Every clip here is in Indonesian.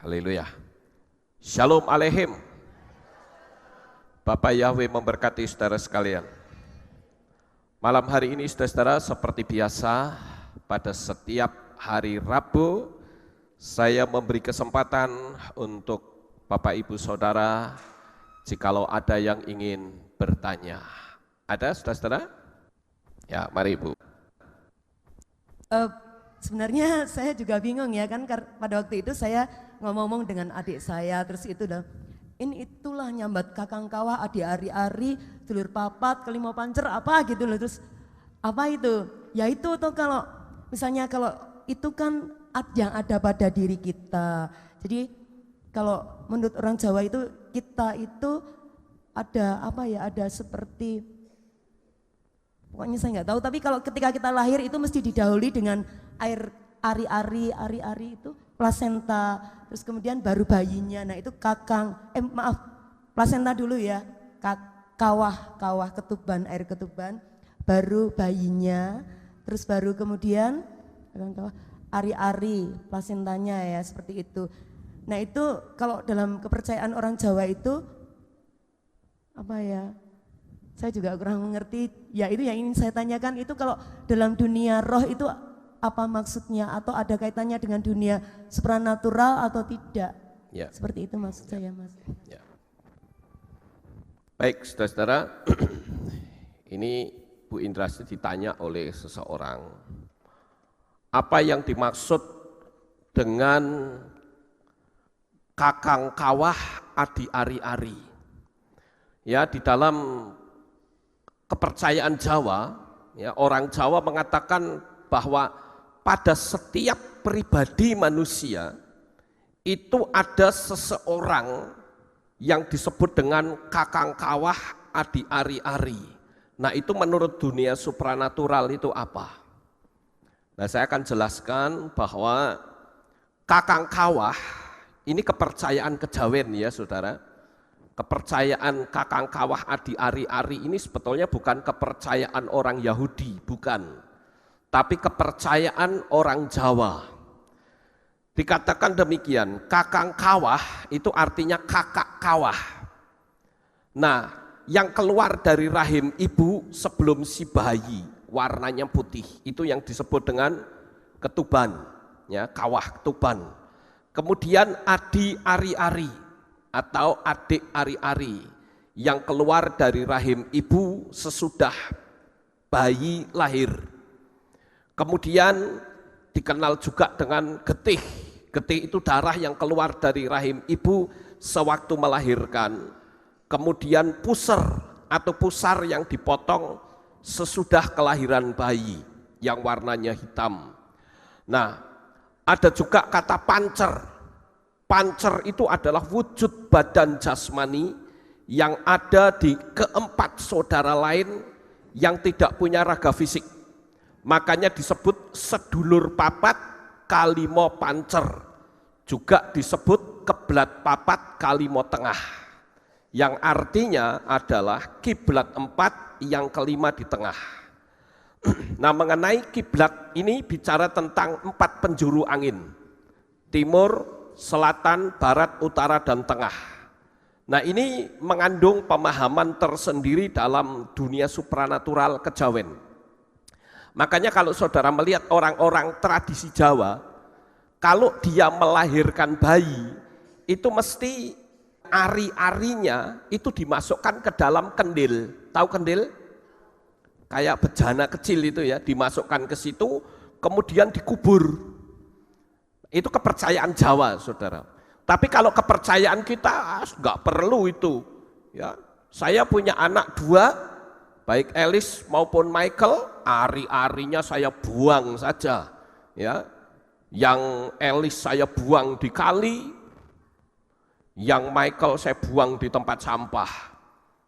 Haleluya. Shalom aleihim. Bapak Yahweh memberkati saudara sekalian. Malam hari ini saudara-saudara, seperti biasa pada setiap hari Rabu saya memberi kesempatan untuk Bapak Ibu Saudara jikalau ada yang ingin bertanya. Ada saudara-saudara? Ya, mari Ibu. Sebenarnya saya juga bingung ya kan, pada waktu itu saya ngomong dengan adik saya, terus itu dah, ini itulah nyambat kakang kawah, adi ari-ari, dulur papat, kelima pancer, apa gitu loh, terus apa itu? Ya itu tuh kalau misalnya kalau itu kan yang ada pada diri kita. Jadi kalau menurut orang Jawa itu kita itu ada apa ya? Ada seperti pokoknya saya nggak tahu. Tapi kalau ketika kita lahir itu mesti didahului dengan air ari-ari itu plasenta. Terus kemudian baru bayinya. Nah itu plasenta dulu ya. Kawah ketuban, air ketuban. Baru bayinya. Terus baru kemudian ari-ari plasentanya ya, seperti itu. Nah itu kalau dalam kepercayaan orang Jawa itu apa ya, saya juga kurang mengerti, ya itu yang ingin saya tanyakan, itu kalau dalam dunia roh itu apa maksudnya, atau ada kaitannya dengan dunia supranatural atau tidak? Ya. Seperti itu maksud saya, Mas. Ya. Baik saudara-saudara, ini Bu Indrasti ditanya oleh seseorang, apa yang dimaksud dengan kakang kawah adi ari-ari? Ya, di dalam kepercayaan Jawa, ya, orang Jawa mengatakan bahwa pada setiap pribadi manusia itu ada seseorang yang disebut dengan kakang kawah adi ari-ari. Nah itu menurut dunia supranatural itu apa? Nah saya akan jelaskan bahwa kakang kawah ini kepercayaan kejawen ya saudara. Kepercayaan kakang kawah adi ari-ari ini sebetulnya bukan kepercayaan orang Yahudi, bukan. Tapi kepercayaan orang Jawa. Dikatakan demikian, kakang kawah itu artinya kakak kawah. Nah, yang keluar dari rahim ibu sebelum si bayi, warnanya putih, itu yang disebut dengan ketuban, ya, kawah ketuban. Kemudian adi ari-ari atau adik ari-ari yang keluar dari rahim ibu sesudah bayi lahir. Kemudian dikenal juga dengan getih. Getih itu darah yang keluar dari rahim ibu sewaktu melahirkan. Kemudian puser atau pusar yang dipotong sesudah kelahiran bayi yang warnanya hitam. Nah, ada juga kata pancer. Pancer itu adalah wujud badan jasmani yang ada di keempat saudara lain yang tidak punya raga fisik. Makanya disebut sedulur papat kalimo pancer. Juga disebut keblat papat kalimo tengah. Yang artinya adalah kiblat 4 yang kelima di tengah. Nah mengenai kiblat ini bicara tentang 4 penjuru angin. Timur, selatan, barat, utara, dan tengah. Nah ini mengandung pemahaman tersendiri dalam dunia supranatural kejawen. Makanya kalau saudara melihat orang-orang tradisi Jawa, kalau dia melahirkan bayi, itu mesti ari-arinya itu dimasukkan ke dalam kendil. Tahu kendil? Kayak bejana kecil itu ya, dimasukkan ke situ, kemudian dikubur. Itu kepercayaan Jawa, saudara. Tapi kalau kepercayaan kita nggak perlu itu. Ya, saya punya anak 2, baik Elis maupun Michael, ari-arinya saya buang saja. Ya, yang Elis saya buang di kali, yang Michael saya buang di tempat sampah.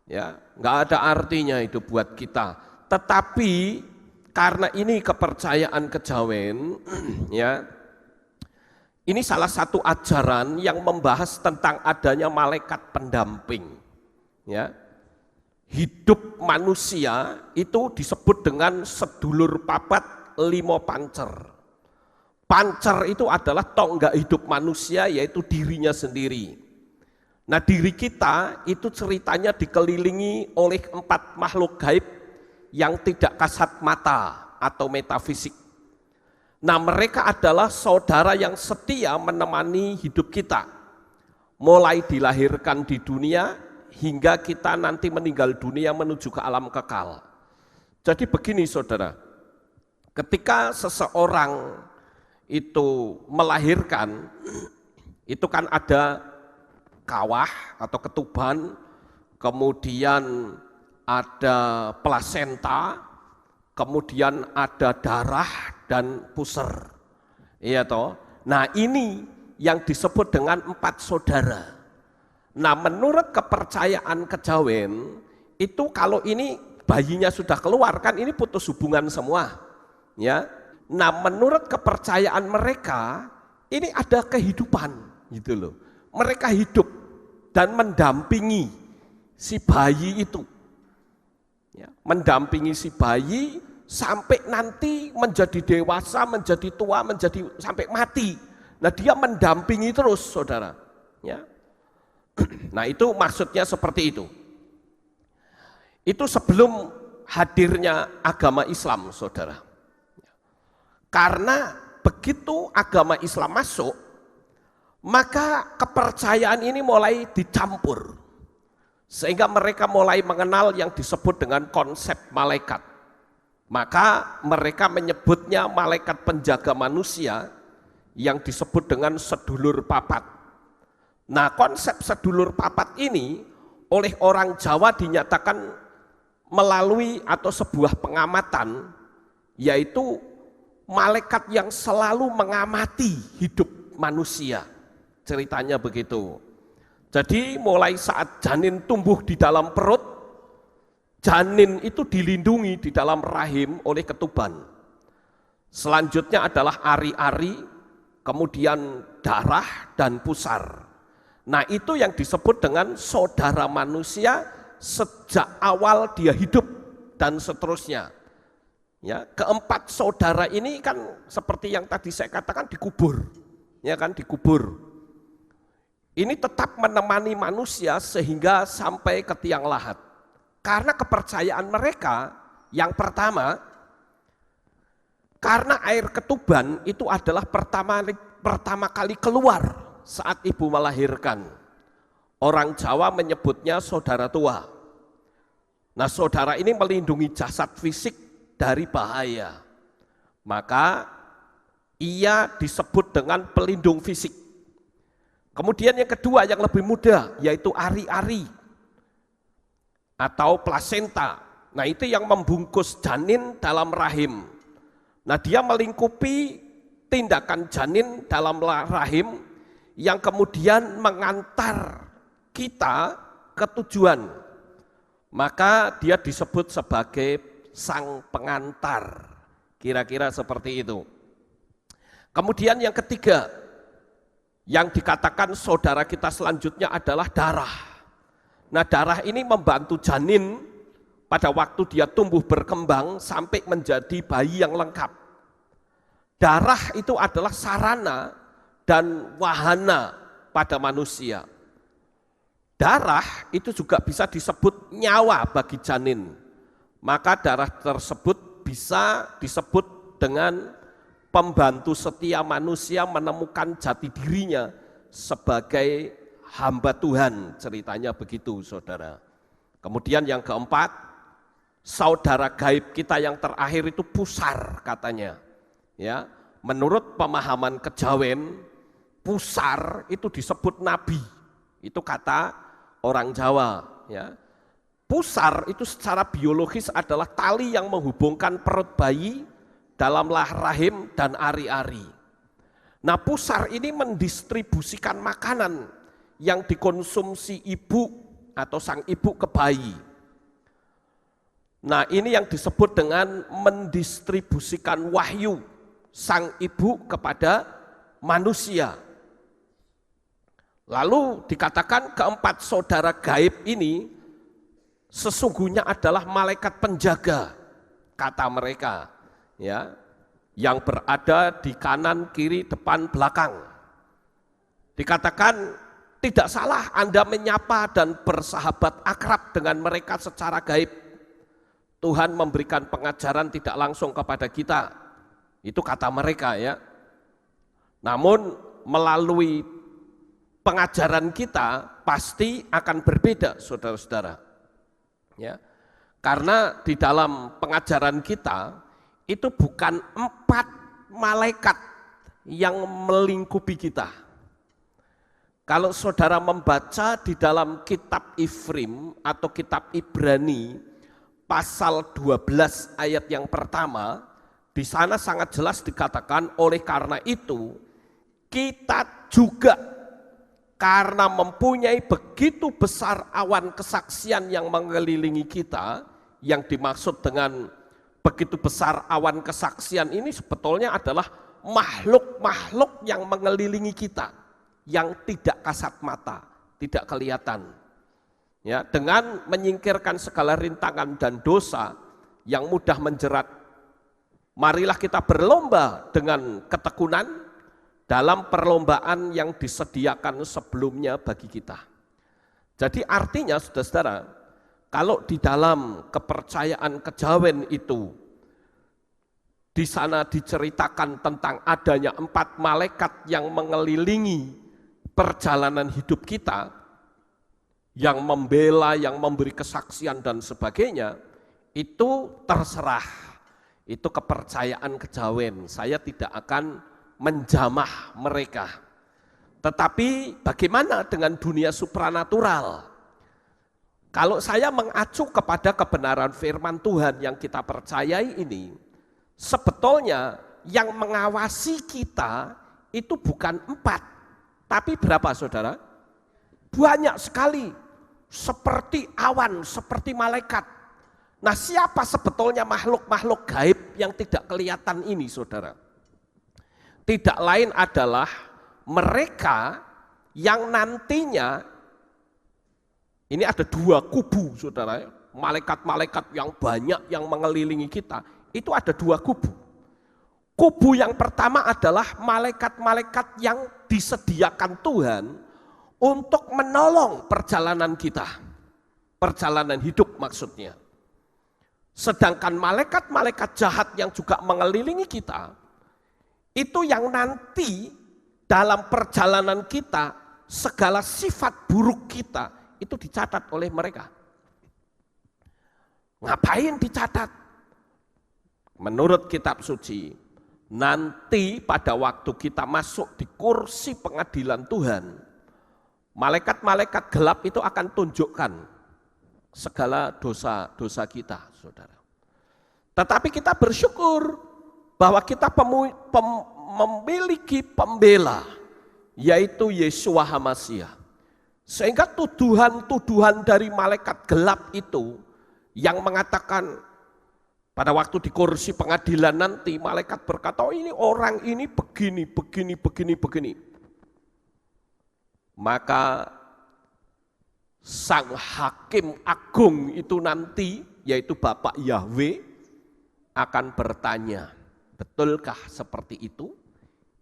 Ya, nggak ada artinya itu buat kita. Tetapi karena ini kepercayaan kejawen, ya. Ini salah satu ajaran yang membahas tentang adanya malaikat pendamping. Ya. Hidup manusia itu disebut dengan sedulur papat limo pancer. Pancer itu adalah tonggak hidup manusia, yaitu dirinya sendiri. Nah, diri kita itu ceritanya dikelilingi oleh 4 makhluk gaib yang tidak kasat mata atau metafisik. Nah, mereka adalah saudara yang setia menemani hidup kita, mulai dilahirkan di dunia hingga kita nanti meninggal dunia menuju ke alam kekal. Jadi begini saudara, ketika seseorang itu melahirkan, itu kan ada kawah atau ketuban, kemudian ada plasenta, kemudian ada darah dan puser. Iya toh? Nah, ini yang disebut dengan 4 saudara. Nah, menurut kepercayaan kejawen, itu kalau ini bayinya sudah keluar kan ini putus hubungan semua. Ya. Nah, menurut kepercayaan mereka, ini ada kehidupan gitu loh. Mereka hidup dan mendampingi si bayi itu. Ya, mendampingi si bayi sampai nanti menjadi dewasa, menjadi tua, menjadi sampai mati. Nah, dia mendampingi terus, saudara. Ya. Nah, itu maksudnya seperti itu. Itu sebelum hadirnya agama Islam, saudara. Karena begitu agama Islam masuk, maka kepercayaan ini mulai dicampur. Sehingga mereka mulai mengenal yang disebut dengan konsep malaikat. Maka mereka menyebutnya malaikat penjaga manusia yang disebut dengan sedulur papat. Nah, konsep sedulur papat ini oleh orang Jawa dinyatakan melalui atau sebuah pengamatan, yaitu malaikat yang selalu mengamati hidup manusia. Ceritanya begitu. Jadi mulai saat janin tumbuh di dalam perut, janin itu dilindungi di dalam rahim oleh ketuban. Selanjutnya adalah ari-ari, kemudian darah dan pusar. Nah, itu yang disebut dengan saudara manusia sejak awal dia hidup dan seterusnya. Ya, keempat saudara ini kan seperti yang tadi saya katakan dikubur. Ya kan, dikubur. Ini tetap menemani manusia sehingga sampai ke tiang lahat. Karena kepercayaan mereka, yang pertama, karena air ketuban itu adalah pertama kali keluar saat ibu melahirkan. Orang Jawa menyebutnya saudara tua. Nah, saudara ini melindungi jasad fisik dari bahaya. Maka ia disebut dengan pelindung fisik. Kemudian yang kedua yang lebih mudah, yaitu ari-ari atau plasenta. Nah, itu yang membungkus janin dalam rahim. Nah, dia melingkupi tindakan janin dalam rahim yang kemudian mengantar kita ke tujuan. Maka dia disebut sebagai sang pengantar. Kira-kira seperti itu. Kemudian yang ketiga, yang dikatakan saudara kita selanjutnya adalah darah. Nah, darah ini membantu janin pada waktu dia tumbuh berkembang sampai menjadi bayi yang lengkap. Darah itu adalah sarana dan wahana pada manusia. Darah itu juga bisa disebut nyawa bagi janin. Maka darah tersebut bisa disebut dengan pembantu setia manusia menemukan jati dirinya sebagai hamba Tuhan, ceritanya begitu saudara. Kemudian yang keempat, saudara gaib kita yang terakhir itu pusar katanya. Ya, menurut pemahaman kejawen, pusar itu disebut nabi. Itu kata orang Jawa, ya. Pusar itu secara biologis adalah tali yang menghubungkan perut bayi dalam rahim dan ari-ari. Nah, pusar ini mendistribusikan makanan yang dikonsumsi ibu atau sang ibu ke bayi. Nah, ini yang disebut dengan mendistribusikan wahyu sang ibu kepada manusia. Lalu dikatakan keempat saudara gaib ini sesungguhnya adalah malaikat penjaga, kata mereka. Ya, yang berada di kanan, kiri, depan, belakang. Dikatakan tidak salah Anda menyapa dan bersahabat akrab dengan mereka secara gaib. Tuhan memberikan pengajaran tidak langsung kepada kita. Itu kata mereka ya. Namun melalui pengajaran kita pasti akan berbeda saudara-saudara. Ya. Karena di dalam pengajaran kita itu bukan 4 malaikat yang melingkupi kita. Kalau saudara membaca di dalam kitab Ifrim atau kitab Ibrani pasal 12 ayat yang pertama, di sana sangat jelas dikatakan oleh karena itu kita juga karena mempunyai begitu besar awan kesaksian yang mengelilingi kita, yang dimaksud dengan begitu besar awan kesaksian ini sebetulnya adalah makhluk-makhluk yang mengelilingi kita, yang tidak kasat mata, tidak kelihatan. Ya, dengan menyingkirkan segala rintangan dan dosa yang mudah menjerat, marilah kita berlomba dengan ketekunan dalam perlombaan yang disediakan sebelumnya bagi kita. Jadi artinya saudara-saudara, kalau di dalam kepercayaan kejawen itu, di sana diceritakan tentang adanya 4 malaikat yang mengelilingi perjalanan hidup kita, yang membela, yang memberi kesaksian dan sebagainya, itu terserah. Itu kepercayaan kejawen, saya tidak akan menjamah mereka. Tetapi bagaimana dengan dunia supranatural? Kalau saya mengacu kepada kebenaran firman Tuhan yang kita percayai ini, sebetulnya yang mengawasi kita itu bukan 4, tapi berapa saudara? Banyak sekali, seperti awan, seperti malaikat. Nah, siapa sebetulnya makhluk-makhluk gaib yang tidak kelihatan ini saudara? Tidak lain adalah mereka yang nantinya, ini ada 2 kubu saudara, malaikat-malaikat yang banyak yang mengelilingi kita, itu ada 2 kubu. Kubu yang pertama adalah malaikat-malaikat yang disediakan Tuhan untuk menolong perjalanan kita, perjalanan hidup maksudnya. Sedangkan malaikat-malaikat jahat yang juga mengelilingi kita, itu yang nanti dalam perjalanan kita, segala sifat buruk kita itu dicatat oleh mereka. Ngapain dicatat? Menurut kitab suci, nanti pada waktu kita masuk di kursi pengadilan Tuhan, malaikat-malaikat gelap itu akan tunjukkan segala dosa-dosa kita, saudara. Tetapi kita bersyukur bahwa kita memiliki pembela, yaitu Yeshua HaMasyiah. Sehingga tuduhan-tuduhan dari malaikat gelap itu yang mengatakan pada waktu di kursi pengadilan nanti, malaikat berkata, oh ini orang ini begini, begini, begini, begini. Maka sang hakim agung itu nanti, yaitu Bapak Yahweh, akan bertanya, betulkah seperti itu?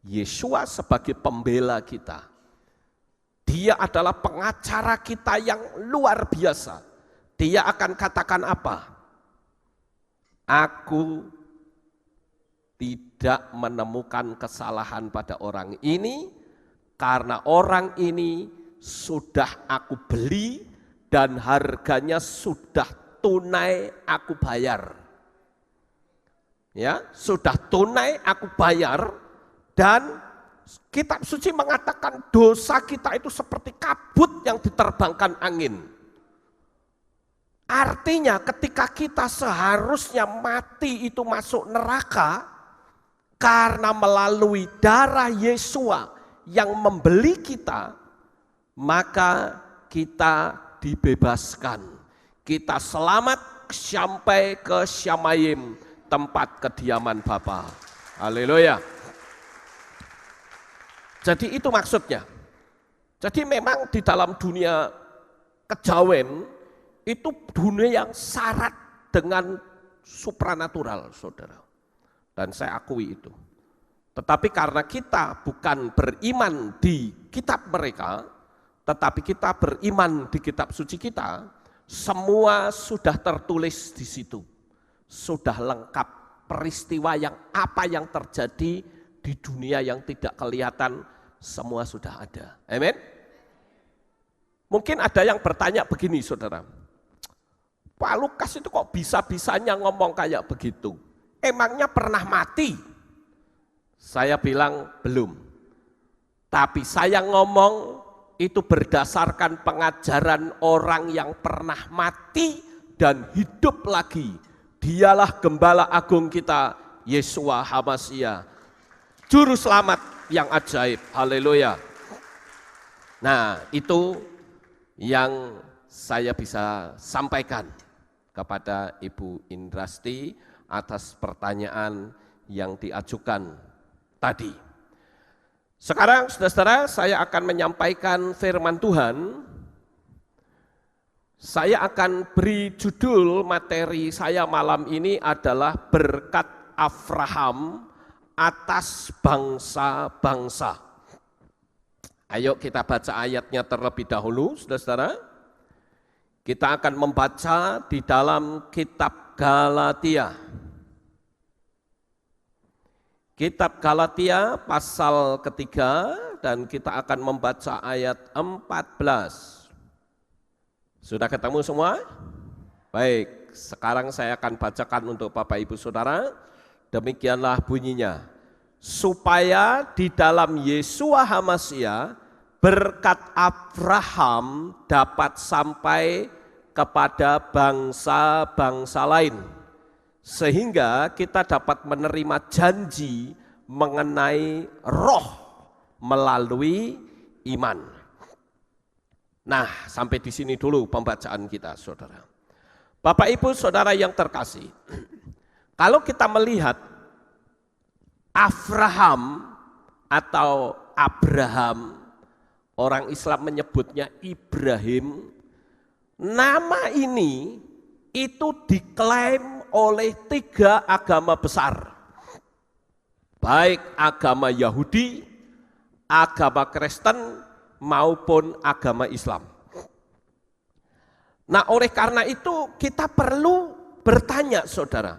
Yeshua sebagai pembela kita, dia adalah pengacara kita yang luar biasa. Dia akan katakan apa? Aku tidak menemukan kesalahan pada orang ini, karena orang ini sudah aku beli dan harganya sudah tunai aku bayar. Ya, sudah tunai aku bayar, dan kitab suci mengatakan dosa kita itu seperti kabut yang diterbangkan angin. Artinya ketika kita seharusnya mati itu masuk neraka, karena melalui darah Yeshua yang membeli kita, maka kita dibebaskan. Kita selamat sampai ke Syamayim, tempat kediaman Bapa. Haleluya. Jadi itu maksudnya. Jadi memang di dalam dunia kejawen itu dunia yang syarat dengan supranatural, saudara. Dan saya akui itu. Tetapi karena kita bukan beriman di kitab mereka, tetapi kita beriman di kitab suci kita, semua sudah tertulis di situ. Sudah lengkap peristiwa apa yang terjadi di dunia yang tidak kelihatan, semua sudah ada. Amin. Mungkin ada yang bertanya begini, saudara. Pak Lukas itu kok bisa-bisanya ngomong kayak begitu? Emangnya pernah mati? Saya bilang belum. Tapi saya ngomong itu berdasarkan pengajaran orang yang pernah mati dan hidup lagi. Dialah Gembala Agung kita, Yeshua HaMashiach, Juru Selamat yang ajaib. Haleluya. Nah, itu yang saya bisa sampaikan kepada Ibu Indrasti atas pertanyaan yang diajukan tadi. Sekarang saudara-saudara, saya akan menyampaikan firman Tuhan. Saya akan beri judul materi saya malam ini adalah berkat Abraham atas bangsa-bangsa. Ayo kita baca ayatnya terlebih dahulu, saudara-saudara. Kita akan membaca di dalam kitab Galatia. Kitab Galatia pasal ketiga dan kita akan membaca ayat 14. Sudah ketemu semua? Baik, sekarang saya akan bacakan untuk Bapak Ibu Saudara. Demikianlah bunyinya. Supaya di dalam Yeshua HaMashiach berkat Abraham dapat sampai kepada bangsa-bangsa lain. Sehingga kita dapat menerima janji mengenai roh melalui iman. Nah, sampai di sini dulu pembacaan kita, saudara. Bapak Ibu Saudara yang terkasih, kalau kita melihat Abraham atau Abraham, orang Islam menyebutnya Ibrahim, nama ini itu diklaim oleh 3 agama besar. Baik agama Yahudi, agama Kristen, maupun agama Islam. Nah, oleh karena itu kita perlu bertanya, saudara.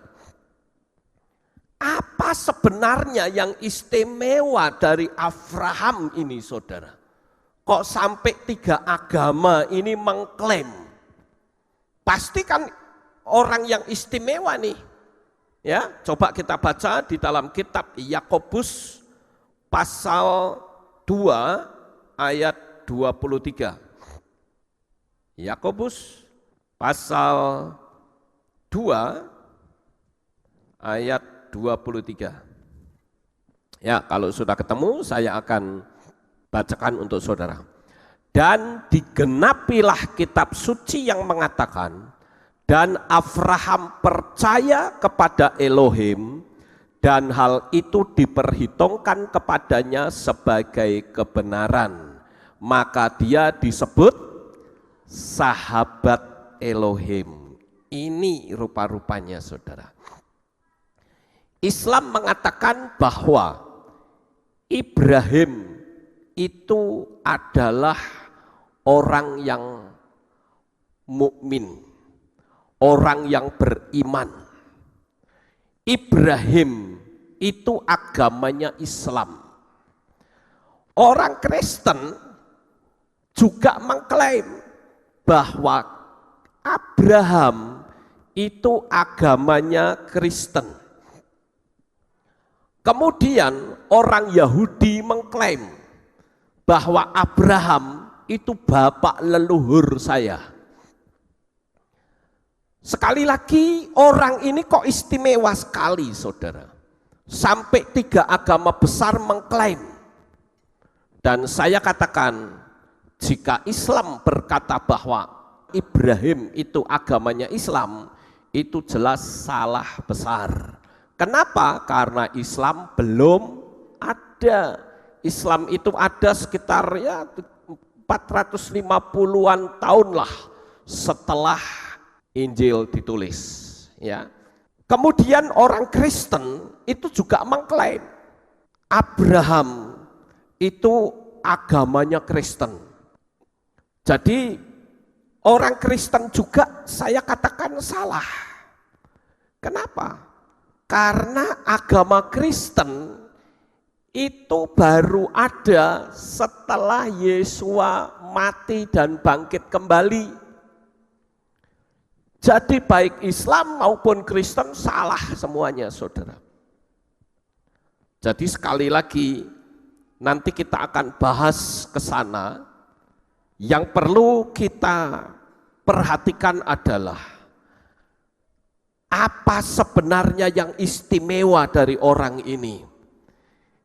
Apa sebenarnya yang istimewa dari Abraham ini, saudara? Kok sampai 3 agama ini mengklaim? Pasti kan orang yang istimewa nih. Ya, coba kita baca di dalam kitab Yakobus pasal 2 ayat 23. Yakobus pasal 2 ayat 23. Ya, kalau sudah ketemu saya akan bacakan untuk saudara. Dan digenapilah kitab suci yang mengatakan, dan Abraham percaya kepada Elohim, dan hal itu diperhitungkan kepadanya sebagai kebenaran. Maka dia disebut sahabat Elohim. Ini rupa-rupanya, saudara. Islam mengatakan bahwa Ibrahim itu adalah orang yang mukmin, orang yang beriman. Ibrahim itu agamanya Islam. Orang Kristen juga mengklaim bahwa Abraham itu agamanya Kristen. Kemudian orang Yahudi mengklaim bahwa Abraham itu bapak leluhur saya. Sekali lagi orang ini kok istimewa sekali, saudara. Sampai 3 agama besar mengklaim. Dan saya katakan, jika Islam berkata bahwa Ibrahim itu agamanya Islam, itu jelas salah besar. Kenapa? Karena Islam belum ada. Islam itu ada sekitar 450-an tahun lah setelah Injil ditulis. Ya, Kemudian orang Kristen itu juga mengklaim Abraham itu agamanya Kristen. Jadi orang Kristen juga saya katakan salah. Kenapa? Karena agama Kristen itu baru ada setelah Yesus mati dan bangkit kembali. Jadi baik Islam maupun Kristen salah semuanya, saudara. Jadi sekali lagi nanti kita akan bahas ke sana. Yang perlu kita perhatikan adalah apa sebenarnya yang istimewa dari orang ini.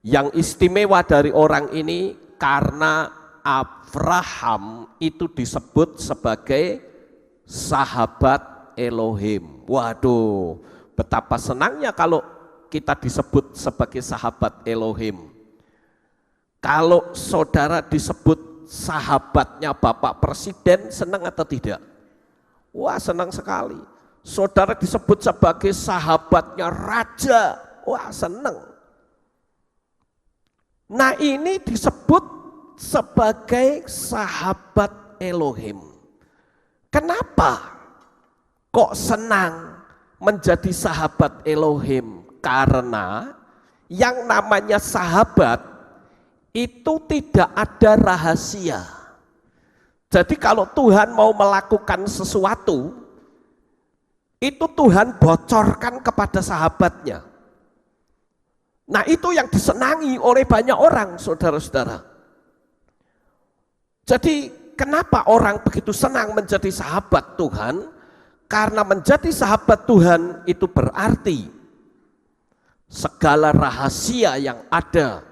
Yang istimewa dari orang ini karena Abraham itu disebut sebagai sahabat Elohim. Waduh, betapa senangnya kalau kita disebut sebagai sahabat Elohim. Kalau saudara disebut sahabatnya Bapak Presiden, senang atau tidak? Wah, senang sekali. Saudara disebut sebagai sahabatnya Raja, wah senang. Nah, ini disebut sebagai sahabat Elohim. Kenapa kok senang menjadi sahabat Elohim? Karena yang namanya sahabat itu tidak ada rahasia. Jadi kalau Tuhan mau melakukan sesuatu, itu Tuhan bocorkan kepada sahabatnya. Nah, itu yang disenangi oleh banyak orang, saudara-saudara. Jadi kenapa orang begitu senang menjadi sahabat Tuhan? Karena menjadi sahabat Tuhan itu berarti segala rahasia yang ada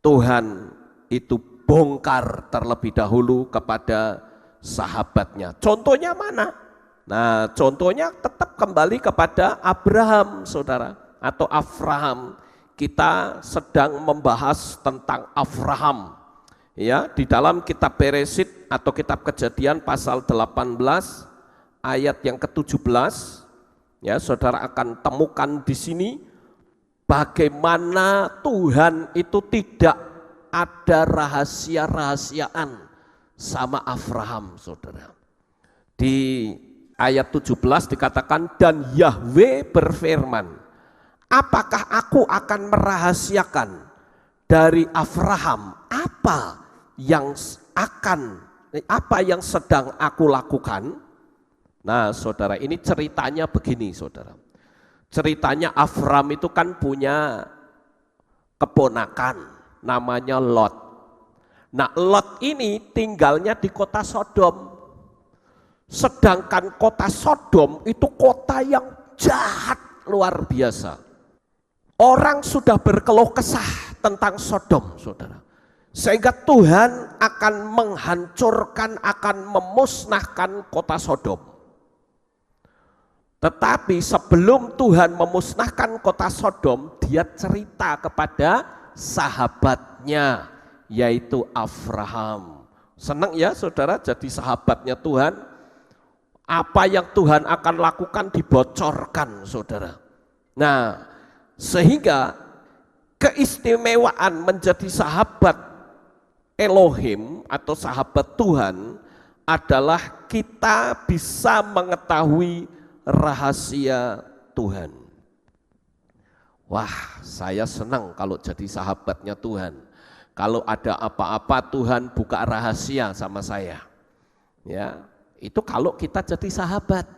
Tuhan itu bongkar terlebih dahulu kepada sahabatnya. Contohnya mana? Nah, contohnya tetap kembali kepada Abraham, saudara, atau Abraham. Kita sedang membahas tentang Abraham. Ya, di dalam kitab Beresit atau kitab Kejadian pasal 18 ayat yang ke-17, ya, saudara akan temukan di sini bagaimana Tuhan itu tidak ada rahasia-rahasiaan sama Abraham, saudara. Di ayat 17 dikatakan, dan Yahweh berfirman, apakah aku akan merahasiakan dari Abraham apa yang sedang aku lakukan? Nah, saudara, ini ceritanya begini, saudara. Ceritanya Abraham itu kan punya keponakan namanya Lot. Nah, Lot ini tinggalnya di kota Sodom. Sedangkan kota Sodom itu kota yang jahat luar biasa. Orang sudah berkeluh kesah tentang Sodom, saudara. Sehingga Tuhan akan menghancurkan, akan memusnahkan kota Sodom. Tetapi sebelum Tuhan memusnahkan kota Sodom, dia cerita kepada sahabatnya, yaitu Abraham. Senang ya, saudara, jadi sahabatnya Tuhan. Apa yang Tuhan akan lakukan dibocorkan, saudara. Nah, sehingga keistimewaan menjadi sahabat Elohim atau sahabat Tuhan adalah kita bisa mengetahui rahasia Tuhan. Wah, saya senang kalau jadi sahabatnya Tuhan. Kalau ada apa-apa Tuhan buka rahasia sama saya. Ya, itu kalau kita jadi sahabat.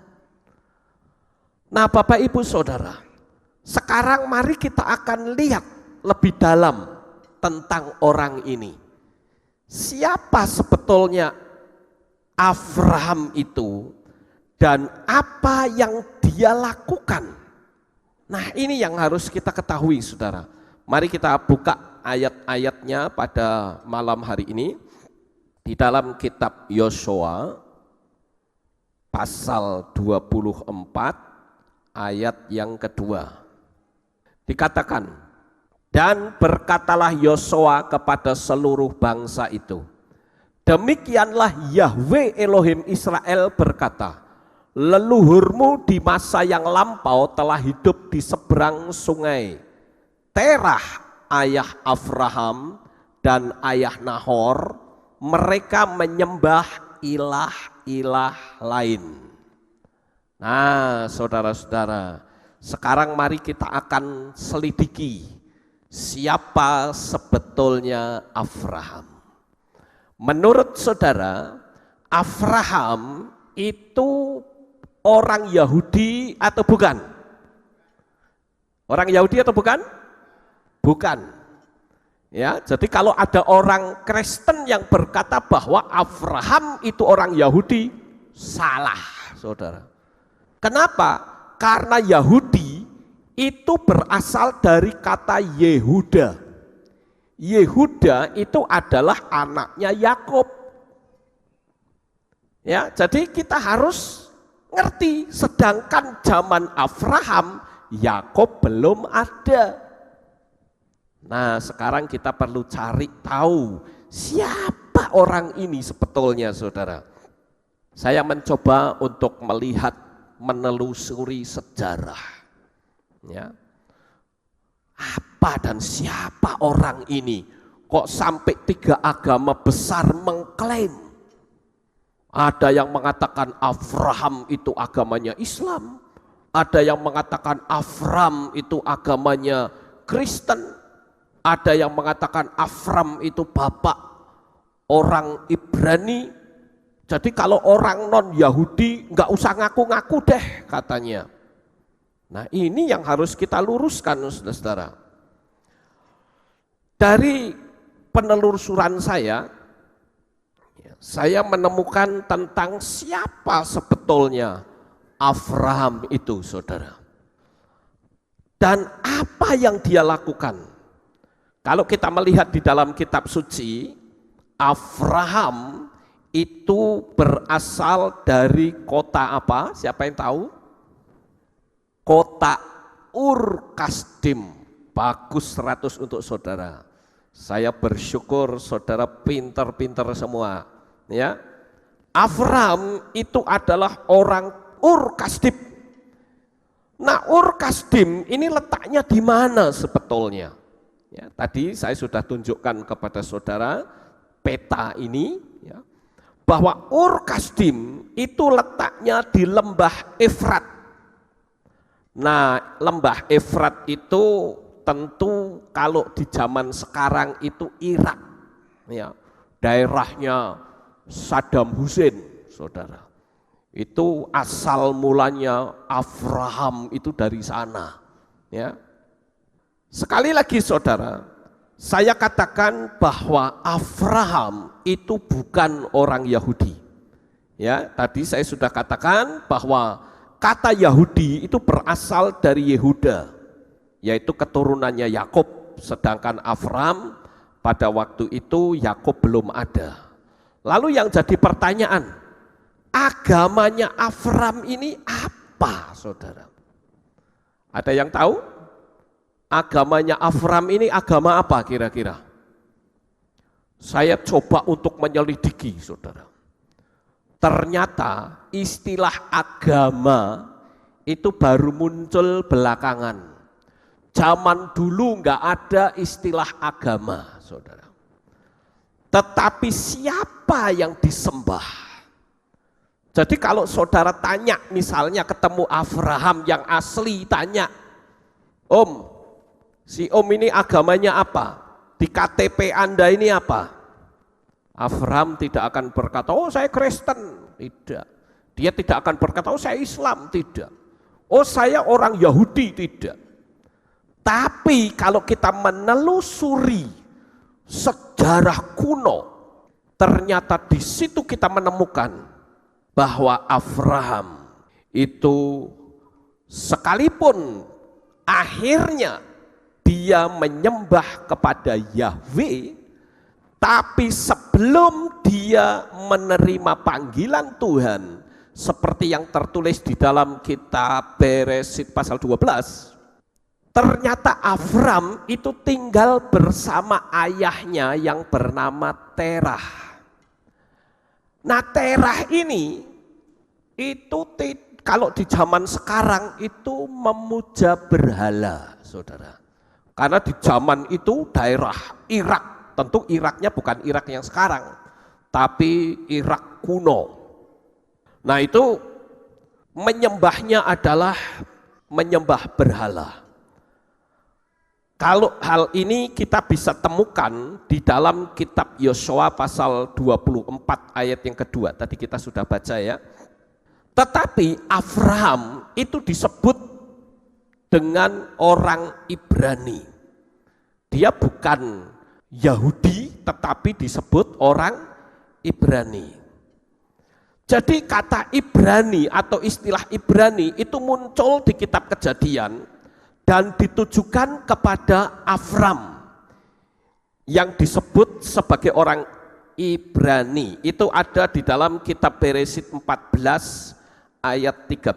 Nah, Bapak Ibu Saudara, sekarang mari kita akan lihat lebih dalam tentang orang ini. Siapa sebetulnya Abraham itu dan apa yang dia lakukan? Nah, ini yang harus kita ketahui, saudara. Mari kita buka ayat-ayatnya pada malam hari ini di dalam kitab Yosua pasal 24 ayat yang kedua. Dikatakan, dan berkatalah Yosua kepada seluruh bangsa itu, demikianlah Yahweh Elohim Israel berkata, leluhurmu di masa yang lampau telah hidup di seberang sungai. Terah ayah Abraham dan ayah Nahor, mereka menyembah ilah-ilah lain. Nah, saudara-saudara, sekarang mari kita akan selidiki siapa sebetulnya Abraham. Menurut saudara, Abraham itu orang Yahudi atau bukan? Orang Yahudi atau bukan? Bukan. Ya, jadi kalau ada orang Kristen yang berkata bahwa Abraham itu orang Yahudi, salah, saudara. Kenapa? Karena Yahudi itu berasal dari kata Yehuda. Yehuda itu adalah anaknya Yakub. Ya, jadi kita harus ngerti, sedangkan zaman Abraham, Yakub belum ada. Nah, sekarang kita perlu cari tahu siapa orang ini sebetulnya, saudara. Saya mencoba untuk melihat, menelusuri sejarah. Ya. Apa dan siapa orang ini? Kok sampai 3 agama besar mengklaim? Ada yang mengatakan Abraham itu agamanya Islam, ada yang mengatakan Abraham itu agamanya Kristen, ada yang mengatakan Abraham itu bapak orang Ibrani. Jadi kalau orang non Yahudi nggak usah ngaku-ngaku deh katanya. Nah, ini yang harus kita luruskan, saudara-saudara. Dari penelusuran saya menemukan tentang siapa sebetulnya Abraham itu, saudara. Dan apa yang dia lakukan. Kalau kita melihat di dalam kitab suci, Abraham itu berasal dari kota apa? Siapa yang tahu? Kota Ur Kasdim. Bagus 100 untuk saudara. Saya bersyukur saudara pinter-pinter semua. Ya, Abraham itu adalah orang Ur Kasdim. Nah, Ur Kasdim ini letaknya di mana sebetulnya? Ya, tadi saya sudah tunjukkan kepada saudara peta ini, ya, bahwa Ur Kasdim itu letaknya di lembah Efrat. Nah, lembah Efrat itu tentu kalau di zaman sekarang itu Irak, ya, daerahnya Saddam Hussein, saudara. Itu asal mulanya Abraham itu dari sana, ya. Sekali lagi saudara, saya katakan bahwa Abraham itu bukan orang Yahudi. Ya, tadi saya sudah katakan bahwa kata Yahudi itu berasal dari Yehuda, yaitu keturunannya Yakub, sedangkan Abraham pada waktu itu Yakub belum ada. Lalu yang jadi pertanyaan, agamanya Abraham ini apa, saudara? Ada yang tahu? Agamanya Abraham ini agama apa kira-kira? Saya coba untuk menyelidiki, saudara. Ternyata istilah agama itu baru muncul belakangan. Zaman dulu nggak ada istilah agama, saudara. Tetapi siapa yang disembah? Jadi kalau saudara tanya, misalnya ketemu Abraham yang asli, tanya, Om, si Om ini agamanya apa? Di KTP Anda ini apa? Abraham tidak akan berkata, oh saya Kristen. Tidak. Dia tidak akan berkata, oh saya Islam. Tidak. Oh saya orang Yahudi. Tidak. Tapi kalau kita menelusuri sejarah kuno, ternyata di situ kita menemukan bahwa Abraham itu sekalipun akhirnya dia menyembah kepada Yahweh, tapi sebelum dia menerima panggilan Tuhan seperti yang tertulis di dalam kitab Beresit pasal 12, ternyata Abraham itu tinggal bersama ayahnya yang bernama Terah. Nah, Terah ini kalau di zaman sekarang itu memuja berhala, saudara. Karena di zaman itu daerah Irak, tentu Iraknya bukan Irak yang sekarang, tapi Irak kuno. Nah itu menyembahnya adalah menyembah berhala. Kalau hal ini kita bisa temukan di dalam kitab Yosua pasal 24 ayat yang kedua, tadi kita sudah baca ya. Tetapi Abraham itu disebut dengan orang Ibrani. Dia bukan Yahudi tetapi disebut orang Ibrani. Jadi kata Ibrani atau istilah Ibrani itu muncul di kitab Kejadian dan ditujukan kepada Avram yang disebut sebagai orang Ibrani. Itu ada di dalam kitab Beresit 14 ayat 13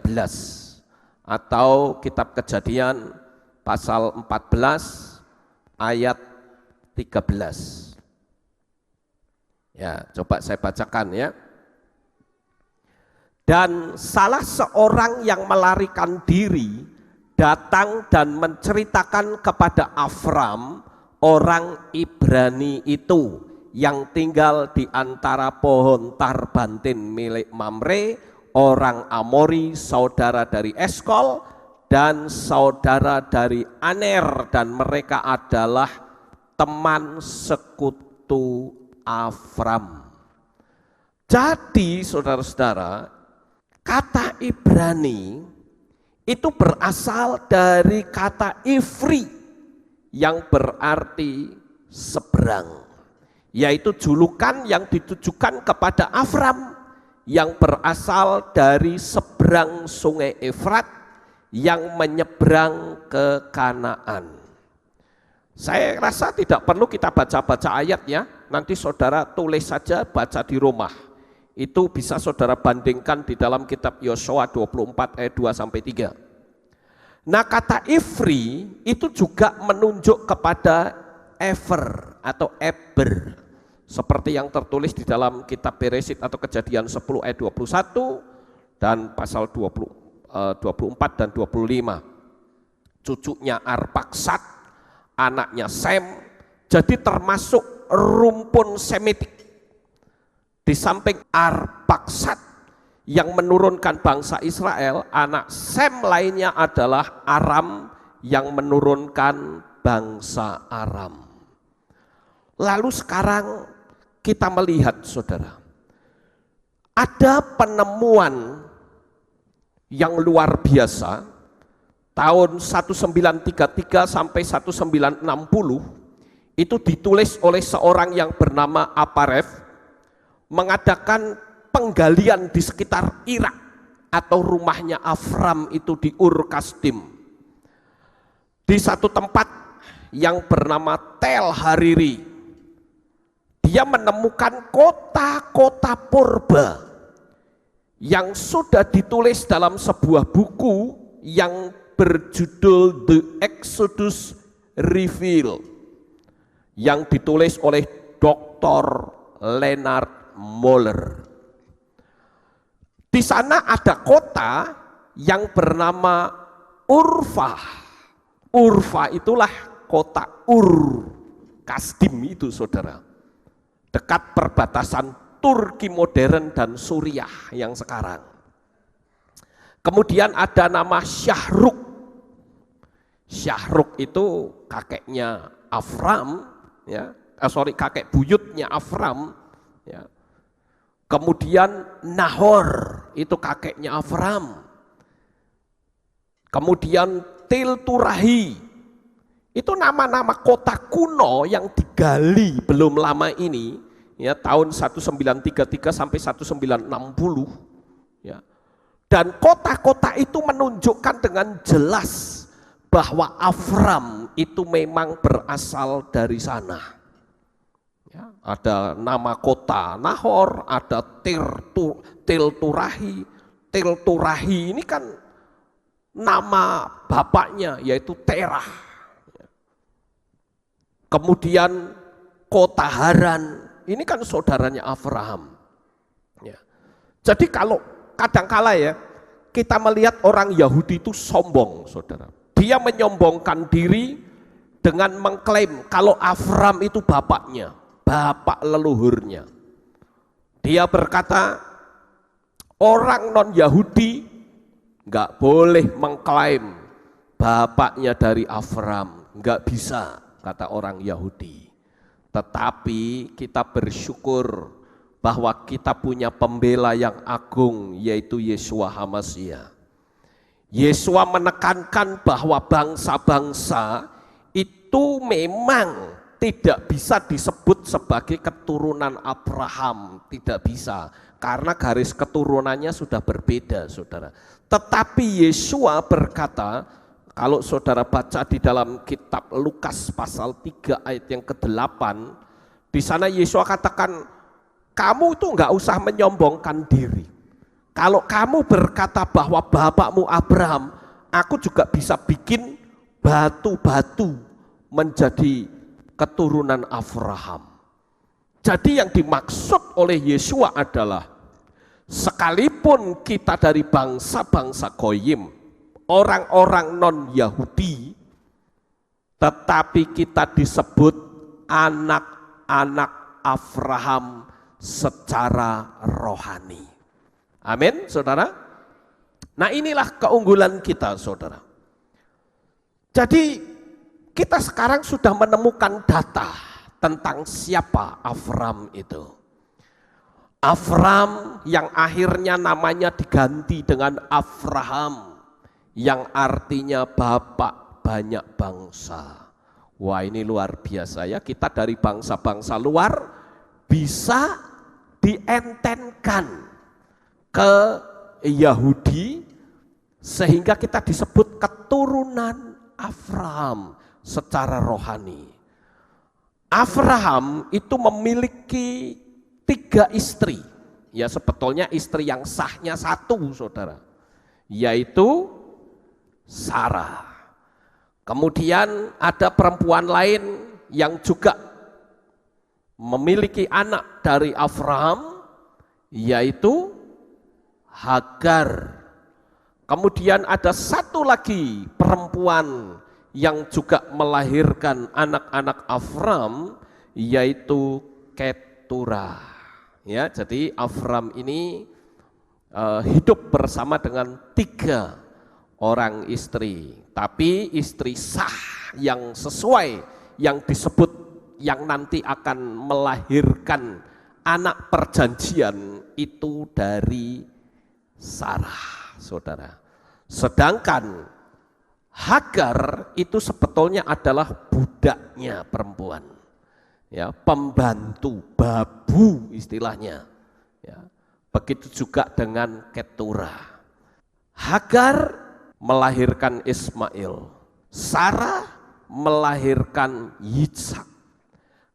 atau kitab Kejadian pasal 14 ayat 13. Ya, coba saya bacakan ya. Dan salah seorang yang melarikan diri datang dan menceritakan kepada Avram, orang Ibrani itu yang tinggal di antara pohon tarbantin milik Mamre, orang Amori, saudara dari Eskol dan saudara dari Aner, dan mereka adalah teman sekutu Avram. Jadi saudara-saudara, kata Ibrani itu berasal dari kata Ivri yang berarti seberang, yaitu julukan yang ditujukan kepada Avram yang berasal dari seberang sungai Efrat yang menyeberang ke Kanaan. Saya rasa tidak perlu kita baca-baca ayat ya, nanti saudara tulis saja, baca di rumah. Itu bisa saudara bandingkan di dalam kitab Yosua 24 ayat 2-3. Nah kata Ivri itu juga menunjuk kepada Ever atau Eber, seperti yang tertulis di dalam kitab Beresit atau Kejadian 10 ayat 21 dan pasal 24 dan 25. Cucunya Arpaksad, anaknya Sem, jadi termasuk rumpun Semitik. Di samping Arpaksad yang menurunkan bangsa Israel, anak Sem lainnya adalah Aram yang menurunkan bangsa Aram. Lalu sekarang kita melihat saudara, ada penemuan yang luar biasa tahun 1933 sampai 1960, itu ditulis oleh seorang yang bernama Aparef, mengadakan penggalian di sekitar Irak atau rumahnya Avram itu di Ur Kasdim. Di satu tempat yang bernama Tel Hariri, dia menemukan kota-kota purba yang sudah ditulis dalam sebuah buku yang berjudul The Exodus Revealed yang ditulis oleh Dr. Leonard Moller. Di sana ada kota yang bernama Urfa. Urfa itulah kota Ur Kasdim itu saudara, dekat perbatasan Turki modern dan Suriah yang sekarang. Kemudian ada nama Syahruk. Syahruk itu kakeknya Avram, ya, kakek buyutnya Avram, ya. Kemudian Nahor itu kakeknya Avram. Kemudian Tilturahi itu nama-nama kota kuno yang digali belum lama ini, ya, tahun 1933 sampai 1960, ya. Dan kota-kota itu menunjukkan dengan jelas bahwa Avram itu memang berasal dari sana. Ya, ada nama kota Nahor, ada Tilturahi. Tilturahi ini kan nama bapaknya yaitu Terah. Kemudian kota Haran, ini kan saudaranya Abraham. Ya. Jadi kalau kadangkala ya, kita melihat orang Yahudi itu sombong, saudara. Dia menyombongkan diri dengan mengklaim kalau Avram itu bapaknya, bapak leluhurnya. Dia berkata, orang non-Yahudi nggak boleh mengklaim bapaknya dari Avram, nggak bisa, kata orang Yahudi. Tetapi kita bersyukur bahwa kita punya pembela yang agung, yaitu Yeshua HaMashiach. Yeshua menekankan bahwa bangsa-bangsa itu memang tidak bisa disebut sebagai keturunan Abraham, tidak bisa, karena garis keturunannya sudah berbeda, saudara. Tetapi Yeshua berkata, kalau saudara baca di dalam kitab Lukas pasal 3 ayat yang ke-8, di sana Yeshua katakan, kamu itu enggak usah menyombongkan diri. Kalau kamu berkata bahwa bapakmu Abraham, aku juga bisa bikin batu-batu menjadi keturunan Abraham. Jadi yang dimaksud oleh Yeshua adalah, sekalipun kita dari bangsa-bangsa Goyim, orang-orang non-Yahudi, tetapi kita disebut anak-anak Abraham secara rohani. Amin, saudara. Nah, inilah keunggulan kita, saudara. Jadi kita sekarang sudah menemukan data tentang siapa Avram itu. Avram yang akhirnya namanya diganti dengan Abraham, yang artinya bapak banyak bangsa. Wah, ini luar biasa ya, kita dari bangsa-bangsa luar bisa dientenkan ke Yahudi sehingga kita disebut keturunan Abraham secara rohani. Abraham itu memiliki 3 istri, ya sebetulnya istri yang sahnya 1, saudara, yaitu Sarah. Kemudian ada perempuan lain yang juga memiliki anak dari Abraham, yaitu Hagar. Kemudian ada satu lagi perempuan yang juga melahirkan anak-anak Abraham, yaitu Keturah. Ya, jadi Abraham ini hidup bersama dengan 3 orang istri, tapi istri sah yang sesuai, yang disebut yang nanti akan melahirkan anak perjanjian itu dari Sarah, saudara. Sedangkan Hagar itu sebetulnya adalah budaknya perempuan, ya, pembantu, babu istilahnya. Ya, begitu juga dengan Keturah. Hagar melahirkan Ismail, Sarah melahirkan Yitzhak,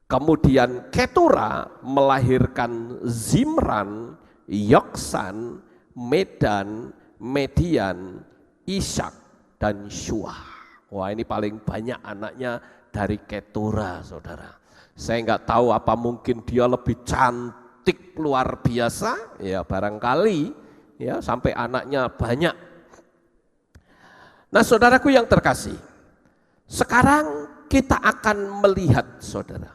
kemudian Keturah melahirkan Zimran, Yoksan, Medan, Median, Ishak, dan Syuah. Wah, ini paling banyak anaknya dari Keturah, saudara. Saya nggak tahu apa mungkin dia lebih cantik luar biasa, ya barangkali, ya sampai anaknya banyak. Nah, saudaraku yang terkasih, sekarang kita akan melihat, saudara,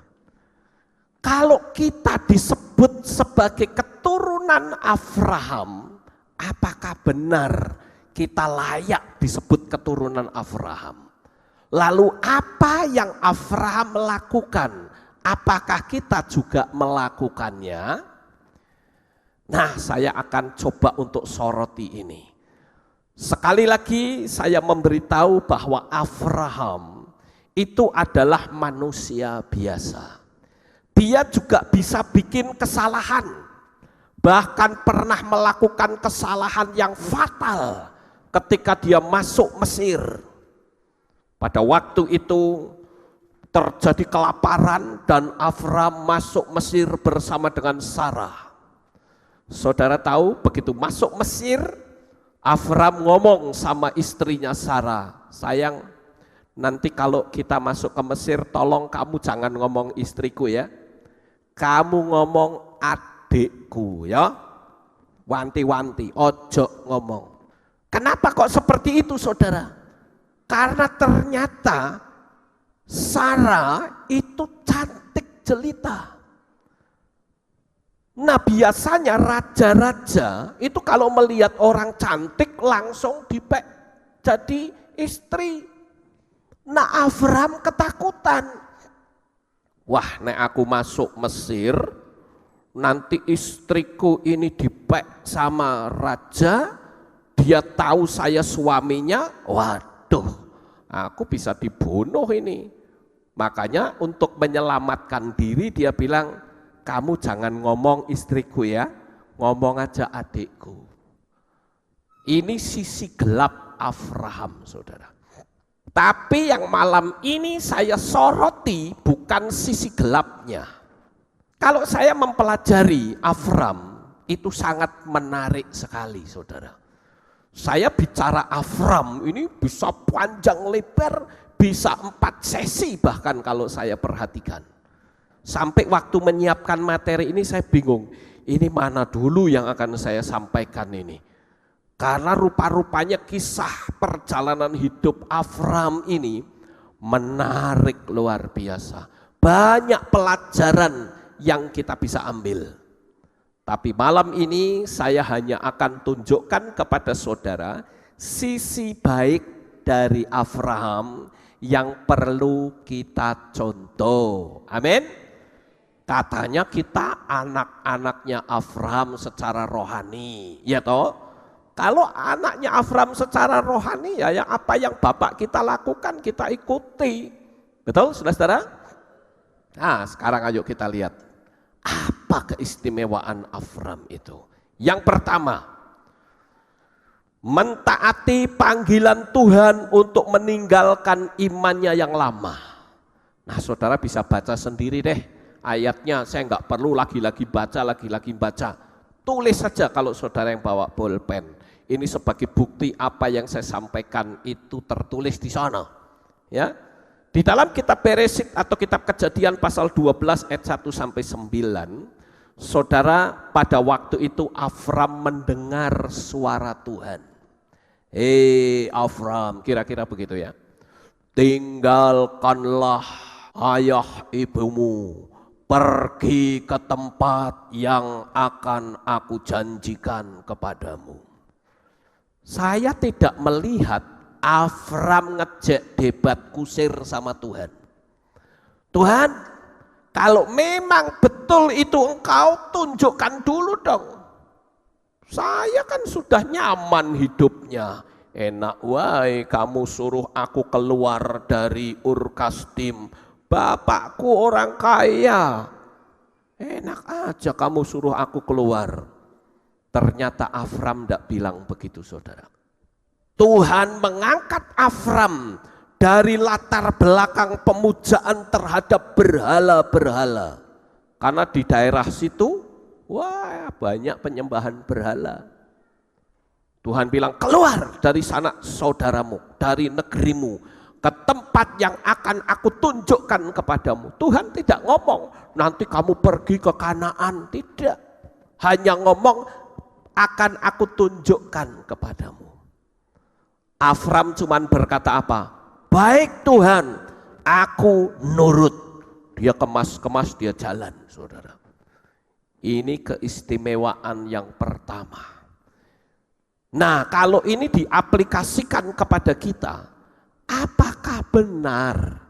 kalau kita disebut sebagai keturunan Abraham, apakah benar kita layak disebut keturunan Abraham? Lalu apa yang Abraham lakukan? Apakah kita juga melakukannya? Nah, saya akan coba untuk soroti ini. Sekali lagi saya memberitahu bahwa Abraham itu adalah manusia biasa. Dia juga bisa bikin kesalahan, bahkan pernah melakukan kesalahan yang fatal ketika dia masuk Mesir. Pada waktu itu terjadi kelaparan dan Abraham masuk Mesir bersama dengan Sarah. Saudara tahu, begitu masuk Mesir, Abraham ngomong sama istrinya Sarah, sayang, nanti kalau kita masuk ke Mesir, tolong kamu jangan ngomong istriku ya, kamu ngomong adikku ya. wanti-wanti, ojo ngomong. Kenapa kok seperti itu saudara? Karena ternyata Sarah itu cantik jelita. Nah biasanya raja-raja itu kalau melihat orang cantik langsung dipek jadi istri. Nah Abraham ketakutan. Wah nek aku masuk Mesir, nanti istriku ini dipek sama raja, dia tahu saya suaminya, waduh aku bisa dibunuh ini. Makanya untuk menyelamatkan diri dia bilang, kamu jangan ngomong istriku ya, ngomong aja adikku. Ini sisi gelap Abraham saudara. Tapi yang malam ini saya soroti bukan sisi gelapnya. Kalau saya mempelajari Abraham itu sangat menarik sekali saudara. Saya bicara Abraham ini bisa panjang lebar, bisa 4 sesi bahkan kalau saya perhatikan. Sampai waktu menyiapkan materi ini saya bingung, ini mana dulu yang akan saya sampaikan ini. Karena rupa-rupanya kisah perjalanan hidup Abraham ini menarik luar biasa. Banyak pelajaran yang kita bisa ambil. Tapi malam ini saya hanya akan tunjukkan kepada saudara sisi baik dari Abraham yang perlu kita contoh. Amin. Katanya kita anak-anaknya Abraham secara rohani, ya toh? Kalau anaknya Abraham secara rohani ya apa yang bapak kita lakukan kita ikuti. Betul saudara-saudara? Nah sekarang ayo kita lihat apa keistimewaan Abraham itu. Yang pertama, mentaati panggilan Tuhan untuk meninggalkan imannya yang lama. Nah saudara bisa baca sendiri deh ayatnya, saya nggak perlu lagi-lagi baca. Tulis saja kalau saudara yang bawa bolpen. Ini sebagai bukti apa yang saya sampaikan itu tertulis di sana. Ya. Di dalam kitab Beresyit atau kitab Kejadian pasal 12 ayat 1 sampai 9, saudara pada waktu itu Abraham mendengar suara Tuhan. Abraham, kira-kira begitu ya. Tinggalkanlah ayah ibumu, pergi ke tempat yang akan aku janjikan kepadamu. Saya tidak melihat Abraham ngejek debat kusir sama Tuhan. Tuhan, kalau memang betul itu engkau tunjukkan dulu dong. Saya kan sudah nyaman hidupnya. Enak wae kamu suruh aku keluar dari Ur Kasdim. Bapakku orang kaya. Enak aja kamu suruh aku keluar. Ternyata Abraham tidak bilang begitu saudara. Tuhan mengangkat Abraham dari latar belakang pemujaan terhadap berhala-berhala. Karena di daerah situ, wah banyak penyembahan berhala. Tuhan bilang keluar dari sana saudaramu, dari negerimu, ke tempat yang akan aku tunjukkan kepadamu. Tuhan tidak ngomong, nanti kamu pergi ke Kanaan, tidak. Hanya ngomong, akan aku tunjukkan kepadamu. Abraham cuman berkata apa? Baik Tuhan, aku nurut. Dia kemas-kemas, dia jalan saudara. Ini keistimewaan yang pertama. Nah kalau ini diaplikasikan kepada kita, apakah benar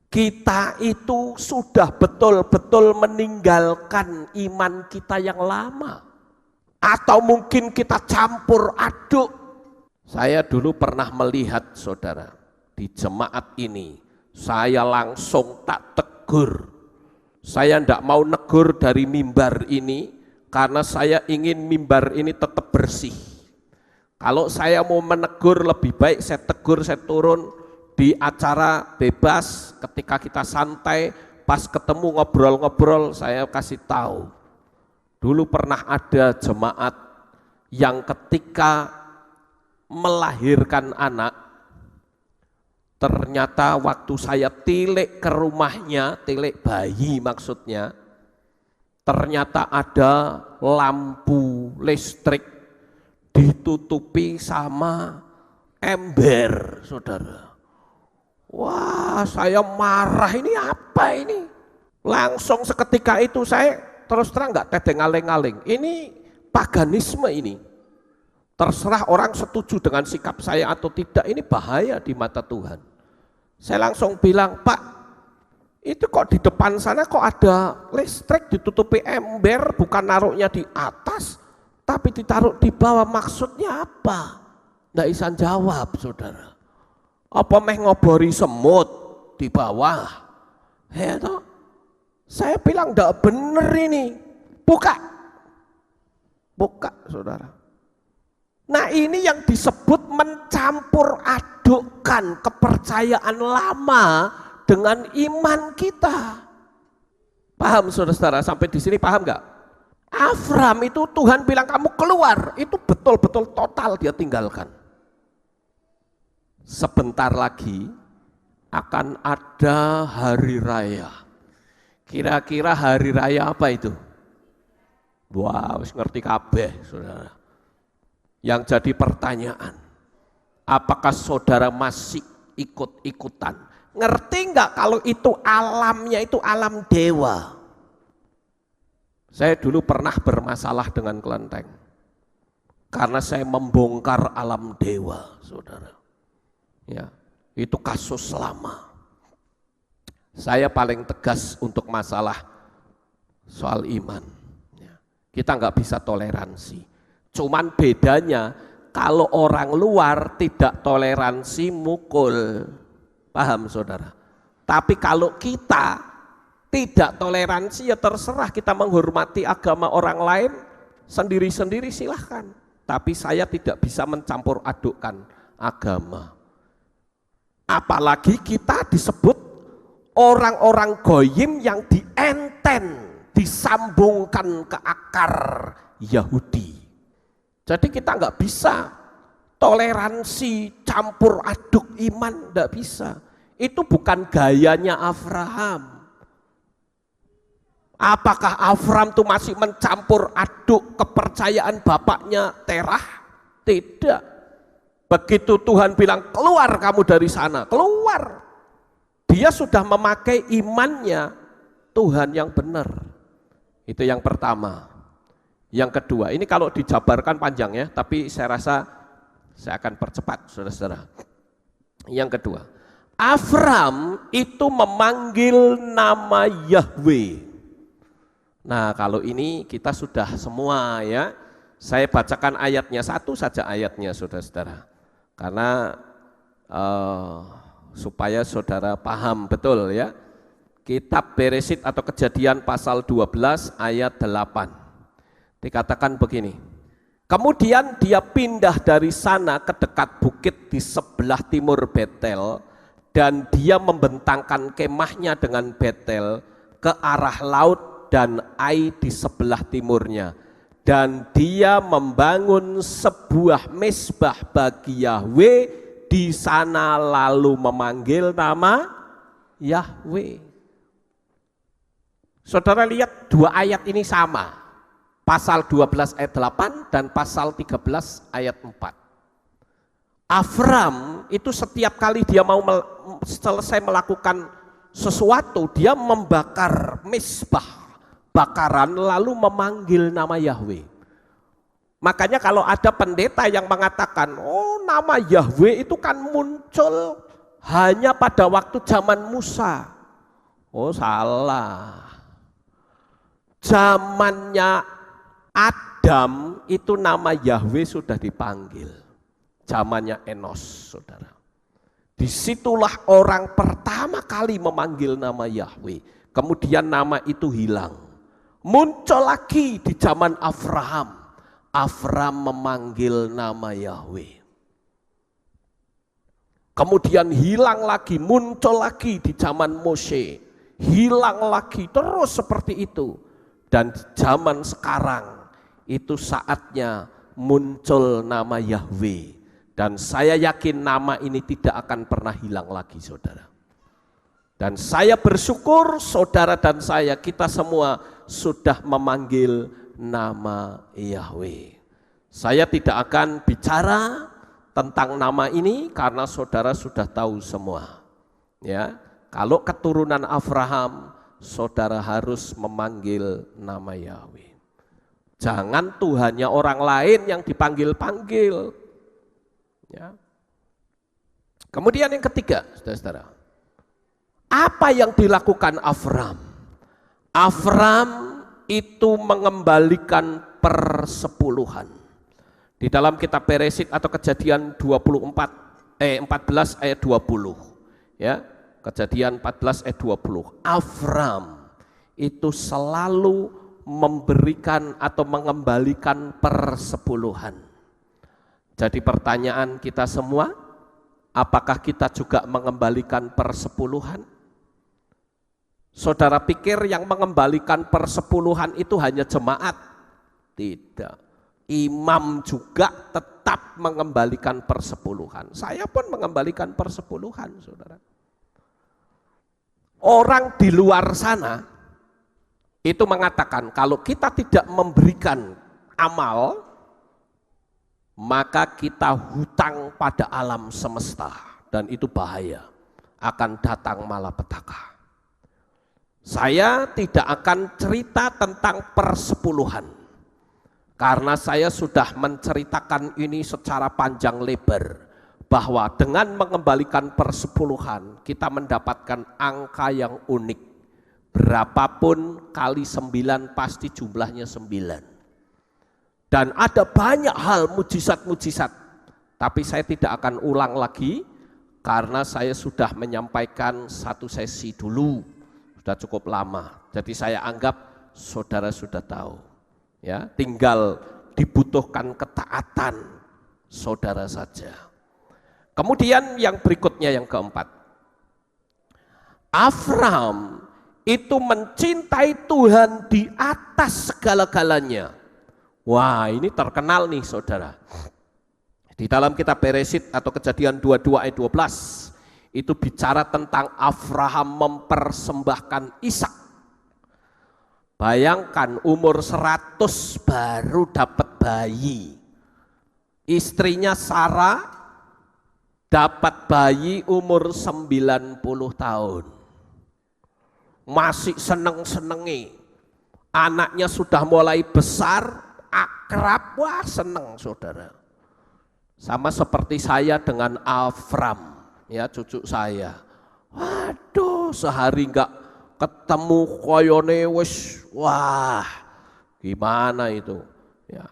kita itu sudah betul-betul meninggalkan iman kita yang lama? Atau mungkin kita campur aduk. Saya dulu pernah melihat saudara, di jemaat ini, saya langsung tak tegur. Saya tidak mau negur dari mimbar ini, karena saya ingin mimbar ini tetap bersih. Kalau saya mau menegur lebih baik saya tegur, saya turun di acara bebas, ketika kita santai, pas ketemu ngobrol-ngobrol saya kasih tahu. Dulu pernah ada jemaat yang ketika melahirkan anak, ternyata waktu saya tilik ke rumahnya, tilik bayi maksudnya, ternyata ada lampu listrik ditutupi sama ember, saudara. Wah, saya marah, ini apa ini? Langsung seketika itu saya terus terang nggak tedeng aling-aling. Ini paganisme ini. Terserah orang setuju dengan sikap saya atau tidak, ini bahaya di mata Tuhan. Saya langsung bilang, Pak, itu kok di depan sana kok ada listrik ditutupi ember, bukan naruhnya di atas, tapi ditaruh di bawah, maksudnya apa? Nggak bisa jawab, saudara. Apa meh ngobori semut di bawah? Ya toh? Saya bilang nggak bener ini, buka, saudara. Nah ini yang disebut mencampur adukkan kepercayaan lama dengan iman kita. Paham saudara-saudara? Sampai di sini paham nggak? Avram itu Tuhan bilang kamu keluar, itu betul-betul total dia tinggalkan. Sebentar lagi akan ada hari raya. Kira-kira hari raya apa itu? Wah, wis ngerti kabeh, saudara. Yang jadi pertanyaan, apakah saudara masih ikut-ikutan? Ngerti nggak kalau itu alamnya itu alam dewa? Saya dulu pernah bermasalah dengan kelenteng karena saya membongkar alam dewa, saudara. Ya, itu kasus lama. Saya paling tegas untuk masalah soal iman. Ya, kita nggak bisa toleransi. Cuman bedanya kalau orang luar tidak toleransi mukul, paham saudara? Tapi kalau kita tidak toleransi ya terserah, kita menghormati agama orang lain sendiri-sendiri silahkan. Tapi saya tidak bisa mencampur adukkan agama. Apalagi kita disebut orang-orang goyim yang dienten, disambungkan ke akar Yahudi. Jadi kita nggak bisa toleransi campur aduk iman, nggak bisa. Itu bukan gayanya Abraham. Apakah Abraham itu masih mencampur aduk kepercayaan bapaknya Terah? Tidak. Begitu Tuhan bilang keluar kamu dari sana, keluar. Dia sudah memakai imannya Tuhan yang benar. Itu yang pertama. Yang kedua, ini kalau dijabarkan panjang ya, tapi saya rasa saya akan percepat saudara-saudara. Yang kedua, Avram itu memanggil nama Yahweh. Nah kalau ini kita sudah semua ya, saya bacakan ayatnya, satu saja ayatnya saudara-saudara. Karena supaya saudara paham betul ya. Kitab Beresit atau Kejadian pasal 12 ayat 8. Dikatakan begini. Kemudian dia pindah dari sana ke dekat bukit di sebelah timur Betel, dan dia membentangkan kemahnya dengan Betel ke arah laut dan Ai di sebelah timurnya. Dan dia membangun sebuah mezbah bagi Yahweh di sana, lalu memanggil nama Yahweh. Saudara lihat dua ayat ini sama. Pasal 12 ayat 8 dan pasal 13 ayat 4. Avram itu setiap kali dia mau selesai melakukan sesuatu, dia membakar mezbah bakaran lalu memanggil nama Yahweh. Makanya kalau ada pendeta yang mengatakan, oh nama Yahweh itu kan muncul hanya pada waktu zaman Musa. Oh salah. Zamannya Adam itu nama Yahweh sudah dipanggil. Zamannya Enos, saudara. Disitulah orang pertama kali memanggil nama Yahweh. Kemudian nama itu hilang. Muncul lagi di zaman Abraham. Abraham memanggil nama Yahweh. Kemudian hilang lagi, muncul lagi di zaman Mose. Hilang lagi, terus seperti itu. Dan di zaman sekarang itu saatnya muncul nama Yahweh. Dan saya yakin nama ini tidak akan pernah hilang lagi, saudara. Dan saya bersyukur saudara dan saya, kita semua sudah memanggil nama Yahweh. Saya tidak akan bicara tentang nama ini karena saudara sudah tahu semua. Ya, kalau keturunan Abraham, saudara harus memanggil nama Yahweh. Jangan Tuhannya orang lain yang dipanggil-panggil. Ya. Kemudian yang ketiga, saudara-saudara, apa yang dilakukan Avram? Avram itu mengembalikan persepuluhan. Di dalam kitab Beresit atau Kejadian 14 ayat 20. Ya, Kejadian 14 ayat 20. Avram itu selalu memberikan atau mengembalikan persepuluhan. Jadi pertanyaan kita semua, apakah kita juga mengembalikan persepuluhan? Saudara pikir yang mengembalikan persepuluhan itu hanya jemaat? Tidak. Imam juga tetap mengembalikan persepuluhan. Saya pun mengembalikan persepuluhan, saudara. Orang di luar sana itu mengatakan kalau kita tidak memberikan amal, maka kita hutang pada alam semesta dan itu bahaya, akan datang malapetaka. Saya tidak akan cerita tentang persepuluhan karena saya sudah menceritakan ini secara panjang lebar bahwa dengan mengembalikan persepuluhan kita mendapatkan angka yang unik. Berapapun kali 9 pasti jumlahnya 9. Dan ada banyak hal mujizat-mujizat, tapi saya tidak akan ulang lagi karena saya sudah menyampaikan satu sesi dulu. Sudah cukup lama, jadi saya anggap saudara sudah tahu. Ya, tinggal dibutuhkan ketaatan saudara saja. Kemudian yang berikutnya yang keempat, Avram itu mencintai Tuhan di atas segala-galanya. Wah, ini terkenal nih saudara. Di dalam kitab Beresit atau Kejadian 22 ayat 12 itu bicara tentang Abraham mempersembahkan Ishak. Bayangkan umur 100 baru dapat bayi. Istrinya Sarah dapat bayi umur 90 tahun. Masih seneng-senengi. Anaknya sudah mulai besar, akrab, wah seneng saudara. Sama seperti saya dengan Avram. Ya, cucu saya, waduh sehari enggak ketemu koyone wis, wah gimana itu ya.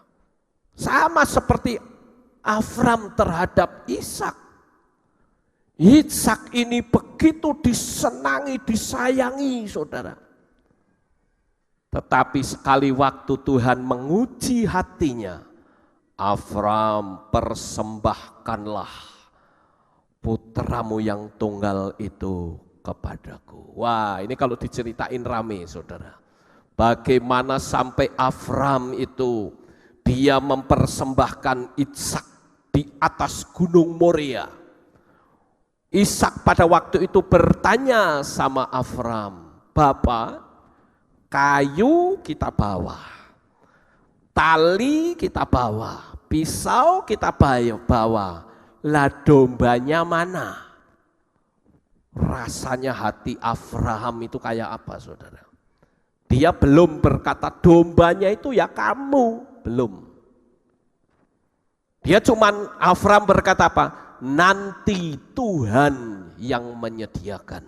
Sama seperti Avram terhadap Ishak. Ishak ini begitu disenangi, disayangi saudara. Tetapi sekali waktu Tuhan menguji hatinya, Avram persembahkanlah putramu yang tunggal itu kepadaku. Wah, ini kalau diceritain rame saudara. Bagaimana sampai Avram itu dia mempersembahkan Ishak di atas gunung Moria. Ishak pada waktu itu bertanya sama Avram, "Bapak, kayu kita bawa, tali kita bawa, pisau kita bawa. Lah dombanya mana?" Rasanya hati Abraham itu kayak apa saudara? Dia belum berkata dombanya itu ya kamu, belum. Dia cuman Abraham berkata apa? Nanti Tuhan yang menyediakan.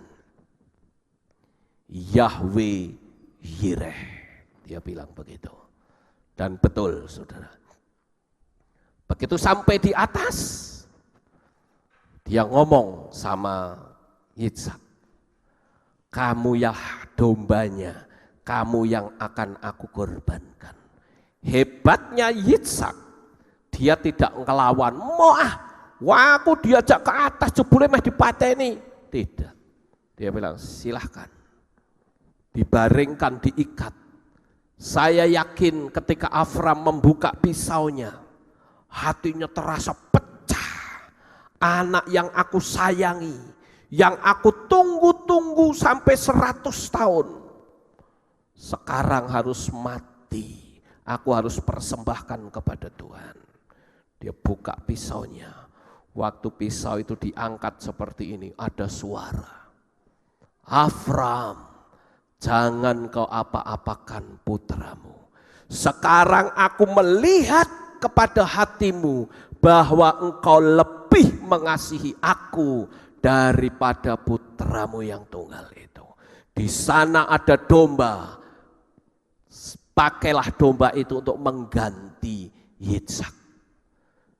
Yahweh Yireh, dia bilang begitu. Dan betul saudara. Begitu sampai di atas, dia ngomong sama Ishak, "Kamu ya dombanya, kamu yang akan aku korbankan." Hebatnya Ishak, dia tidak ngelawan, wah aku diajak ke atas jebule meh dipateni. Tidak. Dia bilang, "Silahkan. Dibaringkan, diikat." Saya yakin ketika Avram membuka pisaunya, hatinya terasa pecah. Anak yang aku sayangi, yang aku tunggu tunggu sampai 100 tahun. Sekarang harus mati. Aku harus persembahkan kepada Tuhan. Dia buka pisaunya. Waktu pisau itu diangkat seperti ini, ada suara. Afram, jangan kau apa-apakan putramu. Sekarang aku melihat kepada hatimu bahwa engkau lebih mengasihi aku daripada putramu yang tunggal itu. Di sana ada domba. Pakailah domba itu untuk mengganti Yitzhak.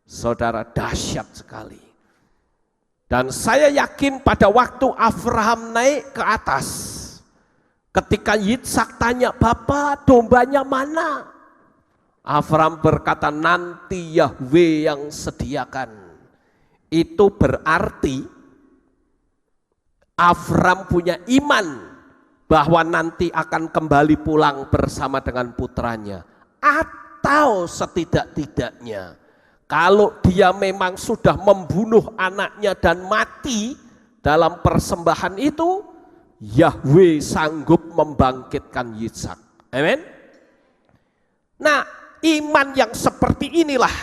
Saudara, dahsyat sekali. Dan saya yakin pada waktu Abraham naik ke atas, ketika Yitzhak tanya, "Bapak, dombanya mana?" Abraham berkata, "Nanti Yahweh yang sediakan." Itu berarti Abraham punya iman bahwa nanti akan kembali pulang bersama dengan putranya. Atau setidak-tidaknya, kalau dia memang sudah membunuh anaknya dan mati dalam persembahan itu, Yahweh sanggup membangkitkan Yitzhak. Amin. Nah, iman yang seperti inilah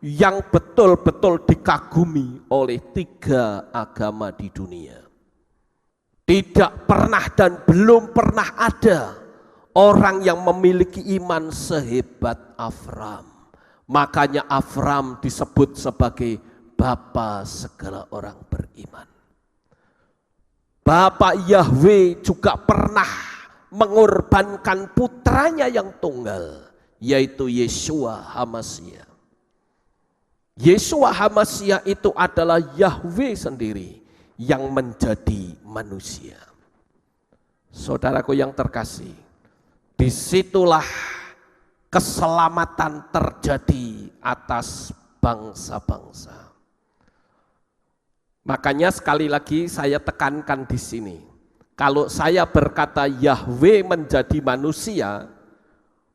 yang betul-betul dikagumi oleh 3 agama di dunia. Tidak pernah dan belum pernah ada orang yang memiliki iman sehebat Abraham. Makanya Abraham disebut sebagai bapa segala orang beriman. Bapak Yahweh juga pernah mengorbankan putranya yang tunggal, yaitu Yeshua HaMashiach. Yeshua HaMashiach itu adalah Yahweh sendiri yang menjadi manusia. Saudaraku yang terkasih, disitulah keselamatan terjadi atas bangsa-bangsa. Makanya sekali lagi saya tekankan di sini, kalau saya berkata Yahweh menjadi manusia,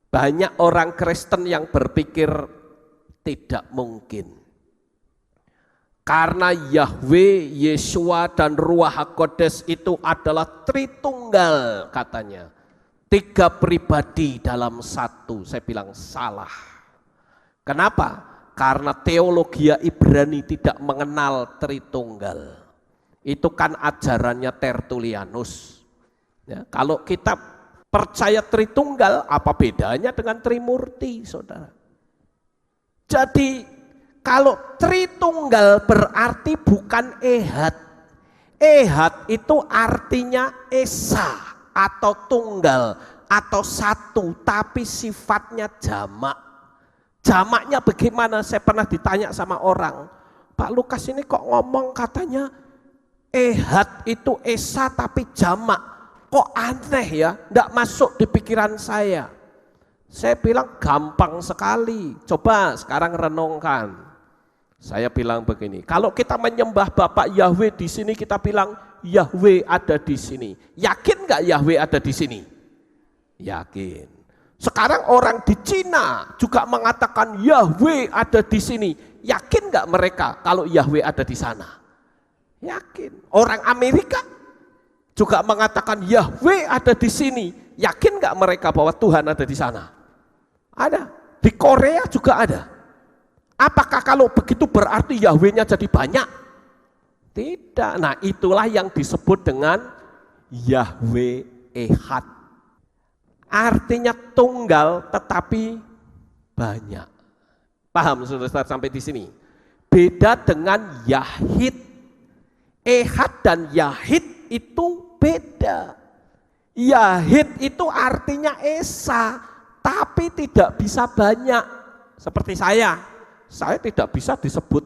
banyak orang Kristen yang berpikir tidak mungkin. Karena Yahweh, Yeshua dan Ruach HaKodes itu adalah Tritunggal katanya. 3 pribadi dalam satu. Saya bilang salah. Kenapa? Karena teologi Ibrani tidak mengenal Tritunggal. Itu kan ajarannya Tertullianus. Ya, kalau kita percaya Tritunggal, apa bedanya dengan Trimurti, saudara? Jadi kalau Tritunggal berarti bukan ehad. Ehad itu artinya esa atau tunggal atau satu, tapi sifatnya jamak. Jamaknya bagaimana? Saya pernah ditanya sama orang, "Pak Lukas ini kok ngomong katanya ehad itu esa tapi jamak. Kok aneh ya? Enggak masuk di pikiran saya." Saya bilang gampang sekali. Coba sekarang renungkan. Saya bilang begini, kalau kita menyembah Bapak Yahweh di sini, kita bilang Yahweh ada di sini. Yakin nggak Yahweh ada di sini? Yakin. Sekarang orang di Cina juga mengatakan Yahweh ada di sini. Yakin nggak mereka kalau Yahweh ada di sana? Yakin. Orang Amerika juga mengatakan Yahweh ada di sini. Yakin nggak mereka bahwa Tuhan ada di sana? Ada. Di Korea juga ada. Apakah kalau begitu berarti Yahweh-nya jadi banyak? Tidak. Nah, itulah yang disebut dengan Yahweh Ehad. Artinya tunggal tetapi banyak. Paham saudara sampai di sini? Beda dengan Yahid. Ehad dan Yahid itu beda. Yahid itu artinya esa, tapi tidak bisa banyak. Seperti saya tidak bisa disebut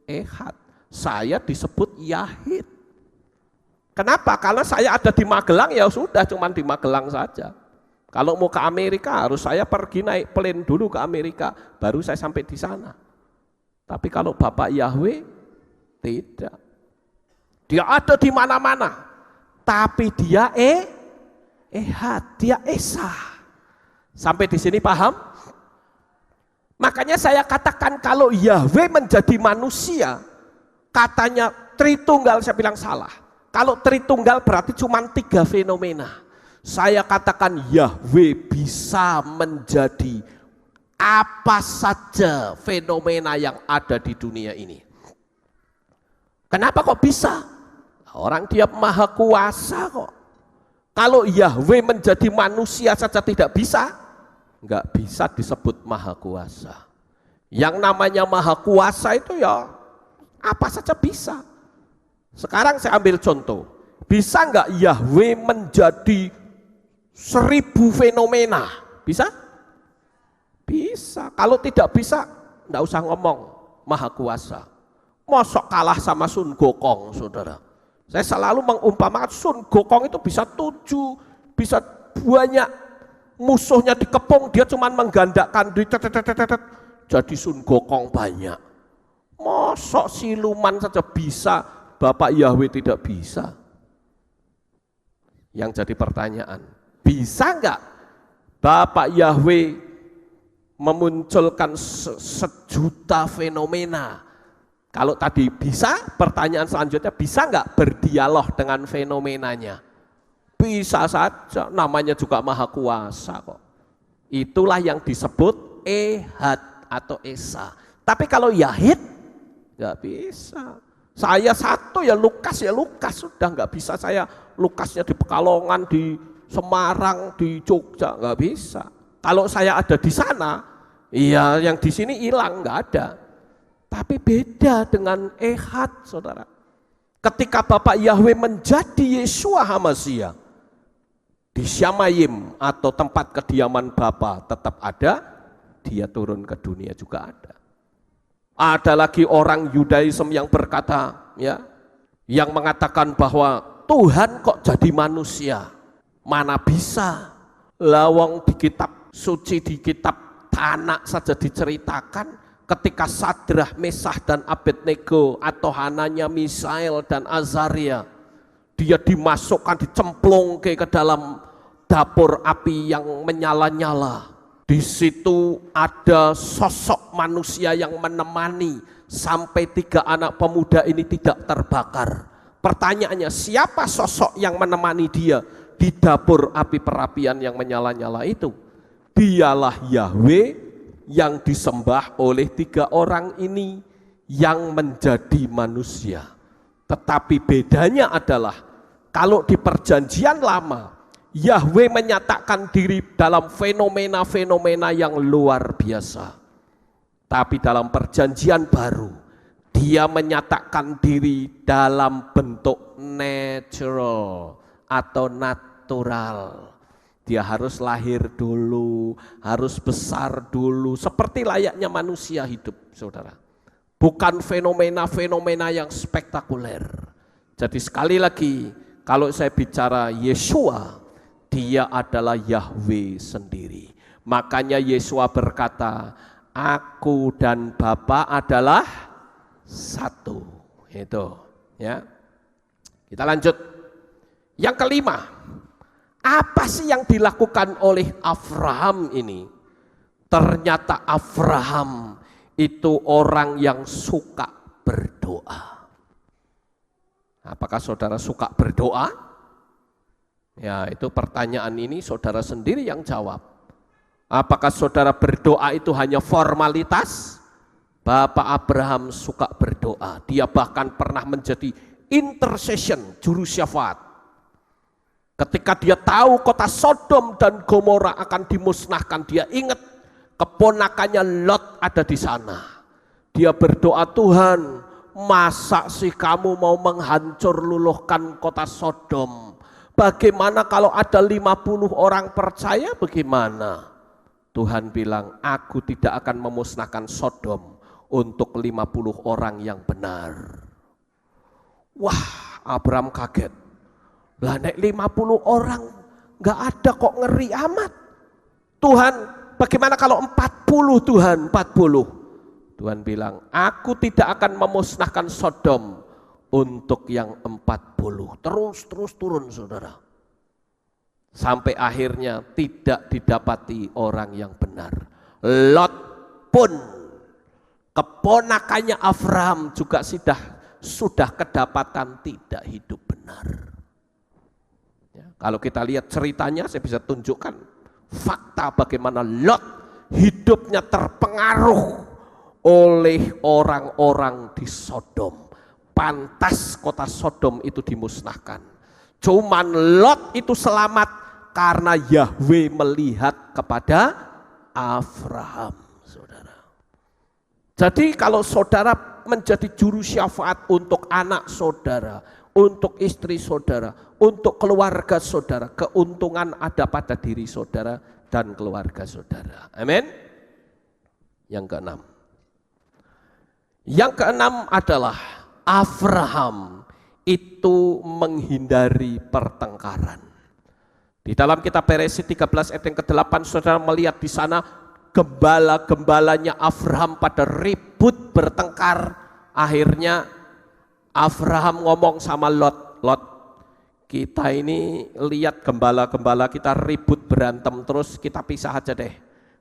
ehad, saya disebut Yahid. Kenapa? Karena saya ada di Magelang, ya sudah cuman di Magelang saja. Kalau mau ke Amerika harus saya pergi naik plane dulu ke Amerika, baru saya sampai di sana. Tapi kalau Bapak Yahweh tidak. Dia ada di mana-mana, tapi dia ehad, dia esa. Sampai di sini paham? Makanya saya katakan kalau Yahweh menjadi manusia, katanya Tritunggal, saya bilang salah. Kalau Tritunggal berarti cuma 3 fenomena. Saya katakan Yahweh bisa menjadi apa saja fenomena yang ada di dunia ini. Kenapa kok bisa? Orang dia maha kuasa kok. Kalau Yahweh menjadi manusia saja tidak bisa, enggak bisa disebut maha kuasa. Yang namanya maha kuasa itu ya apa saja bisa. Sekarang saya ambil contoh. Bisa enggak Yahweh menjadi 1000 fenomena? Bisa? Bisa. Kalau tidak bisa, enggak usah ngomong maha kuasa. Mosok kalah sama Sun Gokong, saudara. Saya selalu mengumpamakan Sun Gokong itu bisa 7, bisa banyak musuhnya dikepung, dia cuma menggandakan duit, jadi Sun Gokong banyak. Mosok siluman saja bisa, Bapak Yahweh tidak bisa. Yang jadi pertanyaan, bisa enggak Bapak Yahweh memunculkan 1.000.000 fenomena? Kalau tadi bisa, pertanyaan selanjutnya bisa enggak berdialog dengan fenomenanya? Bisa saja, namanya juga maha kuasa kok. Itulah yang disebut Ehad atau Esa. Tapi kalau Yahid, enggak bisa. Saya satu ya Lukas, sudah enggak bisa saya Lukasnya di Pekalongan, di Semarang, di Jogja, enggak bisa. Kalau saya ada di sana, iya yang di sini hilang, enggak ada. Tapi beda dengan Ehad, saudara. Ketika Bapak Yahweh menjadi Yeshua HaMashiach, di Syamayim atau tempat kediaman Bapa tetap ada, dia turun ke dunia juga ada. Ada lagi orang Yudaism yang berkata, ya, yang mengatakan bahwa Tuhan kok jadi manusia? Mana bisa? Lawang di kitab suci, di kitab Tanakh saja diceritakan, ketika Sadrah, Mesah dan Abednego atau Hananya, Misael dan Azaria, dia dimasukkan, dicemplung ke dalam dapur api yang menyala-nyala. Di situ ada sosok manusia yang menemani sampai 3 anak pemuda ini tidak terbakar. Pertanyaannya, siapa sosok yang menemani dia di dapur api perapian yang menyala-nyala itu? Dialah Yahweh yang disembah oleh 3 orang ini yang menjadi manusia. Tetapi bedanya adalah kalau di perjanjian lama Yahweh menyatakan diri dalam fenomena-fenomena yang luar biasa. Tapi dalam perjanjian baru dia menyatakan diri dalam bentuk natural atau natural. Dia harus lahir dulu, harus besar dulu, seperti layaknya manusia hidup, saudara. Bukan fenomena-fenomena yang spektakuler. Jadi sekali lagi, kalau saya bicara Yeshua, dia adalah Yahweh sendiri. Makanya Yeshua berkata, aku dan Bapa adalah satu. Itu, ya. Kita lanjut. Yang kelima, apa sih yang dilakukan oleh Abraham ini? Ternyata Abraham itu orang yang suka berdoa. Apakah saudara suka berdoa? Ya, itu pertanyaan ini saudara sendiri yang jawab. Apakah saudara berdoa itu hanya formalitas? Bapak Abraham suka berdoa. Dia bahkan pernah menjadi intercession, juru syafaat. Ketika dia tahu kota Sodom dan Gomora akan dimusnahkan, dia ingat keponakannya Lot ada di sana. Dia berdoa, Tuhan, masa sih kamu mau menghancur luluhkan kota Sodom? Bagaimana kalau ada 50 orang percaya, bagaimana? Tuhan bilang, aku tidak akan memusnahkan Sodom untuk 50 orang yang benar. Wah, Abraham kaget. Lah nek 50 orang nggak ada kok, ngeri amat. Tuhan, bagaimana kalau 40 Tuhan, 40? Tuhan bilang, aku tidak akan memusnahkan Sodom untuk yang 40. Terus turun, saudara. Sampai akhirnya tidak didapati orang yang benar. Lot pun, keponakannya Abraham juga sudah kedapatan tidak hidup benar. benar. Ya, kalau kita lihat ceritanya, saya bisa tunjukkan fakta bagaimana Lot hidupnya terpengaruh oleh orang-orang di Sodom. Pantas kota Sodom itu dimusnahkan. Cuman Lot itu selamat karena Yahweh melihat kepada Abraham, saudara. Jadi kalau saudara menjadi juru syafaat untuk anak saudara, untuk istri saudara, untuk keluarga saudara, keuntungan ada pada diri saudara dan keluarga saudara. Amin. Yang keenam adalah Abraham itu menghindari pertengkaran. Di dalam kitab Bereshit 13 ayat yang ke-8, saudara melihat di sana gembala-gembalanya Abraham pada ribut bertengkar. Akhirnya Abraham ngomong sama Lot, Lot, kita ini lihat gembala-gembala kita ribut berantem terus, kita pisah aja deh.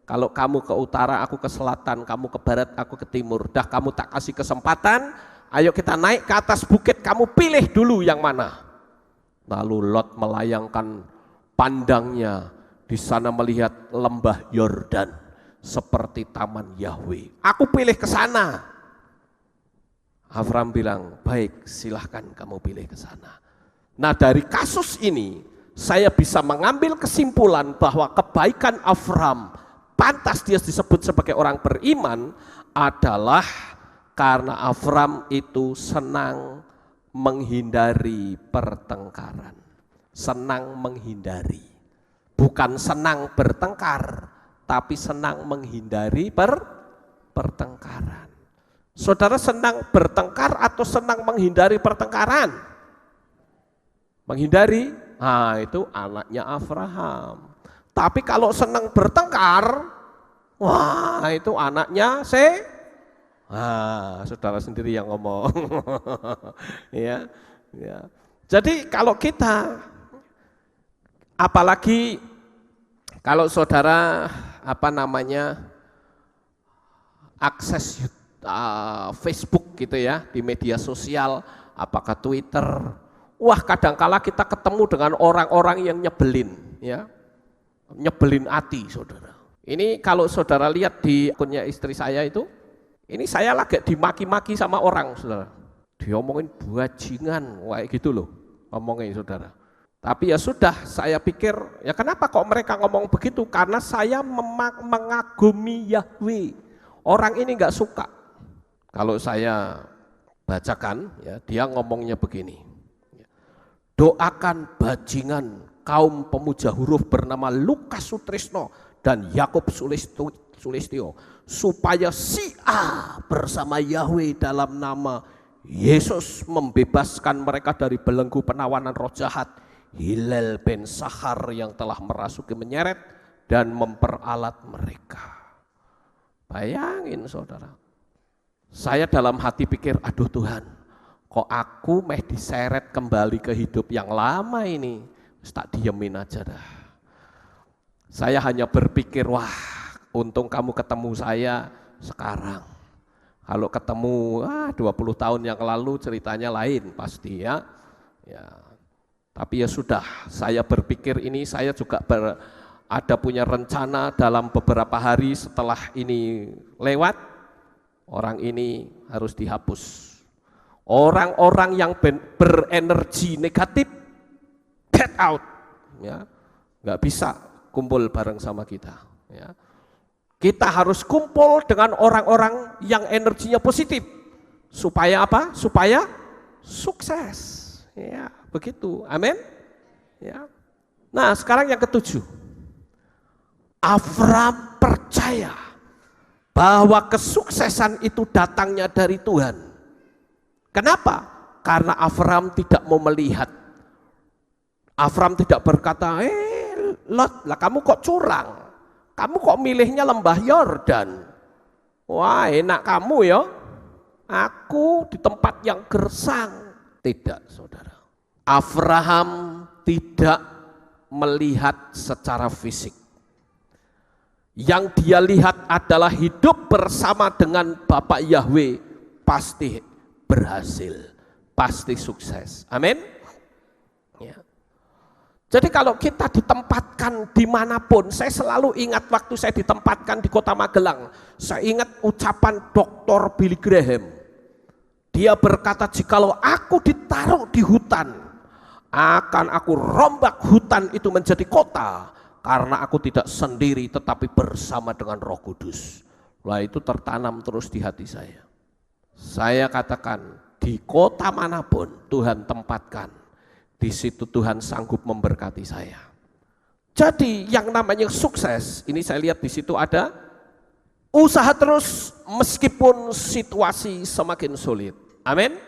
Kalau kamu ke utara, aku ke selatan, kamu ke barat, aku ke timur. Dah kamu tak kasih kesempatan, ayo kita naik ke atas bukit, kamu pilih dulu yang mana. Lalu Lot melayangkan pandangnya, di sana melihat lembah Yordan seperti taman Yahweh. Aku pilih ke sana. Abraham bilang, baik, silahkan kamu pilih ke sana. Nah, dari kasus ini saya bisa mengambil kesimpulan bahwa kebaikan Abraham, pantas dia disebut sebagai orang beriman, adalah karena Abraham itu senang menghindari pertengkaran. Senang menghindari, bukan senang bertengkar, tapi senang menghindari pertengkaran. Saudara senang bertengkar atau senang menghindari pertengkaran? Menghindari, nah itu anaknya Abraham. Tapi kalau senang bertengkar, wah itu anaknya saudara sendiri yang ngomong. ya. Jadi kalau kita, apalagi kalau saudara akses Facebook gitu ya, di media sosial, apakah Twitter, wah kadangkala kita ketemu dengan orang-orang yang nyebelin, ya, nyebelin hati saudara. Ini kalau saudara lihat di akunnya istri saya itu, ini saya lagi dimaki-maki sama orang saudara, diomongin bajingan, wah gitu loh, ngomongin saudara. Tapi ya sudah, saya pikir, ya kenapa kok mereka ngomong begitu? Karena saya mengagumi Yahweh. Orang ini nggak suka. Kalau saya bacakan, ya dia ngomongnya begini. Doakan bajingan kaum pemuja huruf bernama Lukas Sutrisno dan Yakub Sulistyo supaya si A bersama Yahweh dalam nama Yesus membebaskan mereka dari belenggu penawanan roh jahat Hilal bin Sahar yang telah merasuki, menyeret dan memperalat mereka. Bayangin saudara, saya dalam hati pikir, aduh Tuhan, kok aku diseret kembali ke hidup yang lama ini, tak diemin aja dah. Saya hanya berpikir, wah untung kamu ketemu saya sekarang. Kalau ketemu 20 tahun yang lalu ceritanya lain pasti ya. Tapi ya sudah, saya berpikir ini saya juga ada punya rencana dalam beberapa hari setelah ini lewat, orang ini harus dihapus. Orang-orang yang berenergi negatif, get out, ya, nggak bisa kumpul bareng sama kita. Ya. Kita harus kumpul dengan orang-orang yang energinya positif, supaya apa? Supaya sukses. Ya, begitu. Amin. Ya. Nah, sekarang yang ketujuh. Abraham percaya bahwa kesuksesan itu datangnya dari Tuhan. Kenapa? Karena Abraham tidak mau melihat. Abraham tidak berkata, Lot, lah kamu kok curang? Kamu kok milihnya lembah Yordan? Wah, enak kamu ya. Aku di tempat yang gersang. Tidak, saudara. Abraham tidak melihat secara fisik. Yang dia lihat adalah hidup bersama dengan Bapak Yahweh pasti berhasil, pasti sukses. Amin. Ya. Jadi kalau kita ditempatkan dimanapun, saya selalu ingat waktu saya ditempatkan di Kota Magelang, saya ingat ucapan Dr. Billy Graham. Dia berkata, jikalau aku ditaruh di hutan, akan aku rombak hutan itu menjadi kota, karena aku tidak sendiri tetapi bersama dengan Roh Kudus. Wah, itu tertanam terus di hati saya. Saya katakan, di kota manapun Tuhan tempatkan, di situ Tuhan sanggup memberkati saya. Jadi yang namanya sukses, ini saya lihat di situ ada usaha terus meskipun situasi semakin sulit. Amin.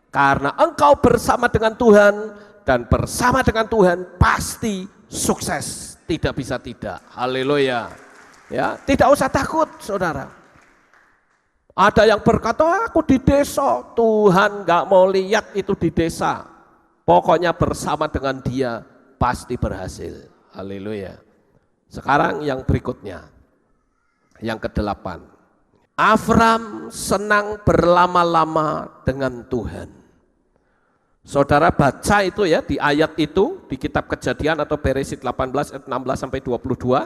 Karena engkau bersama dengan Tuhan dan bersama dengan Tuhan pasti sukses, tidak bisa tidak. Haleluya. Ya, tidak usah takut, saudara. Ada yang berkata, aku di desa, Tuhan nggak mau lihat itu di desa. Pokoknya bersama dengan Dia pasti berhasil. Haleluya. Sekarang yang berikutnya, yang ke-8. Avram senang berlama-lama dengan Tuhan. Saudara baca itu ya di ayat itu di kitab Kejadian atau Beresit 18 ayat 16 sampai 22.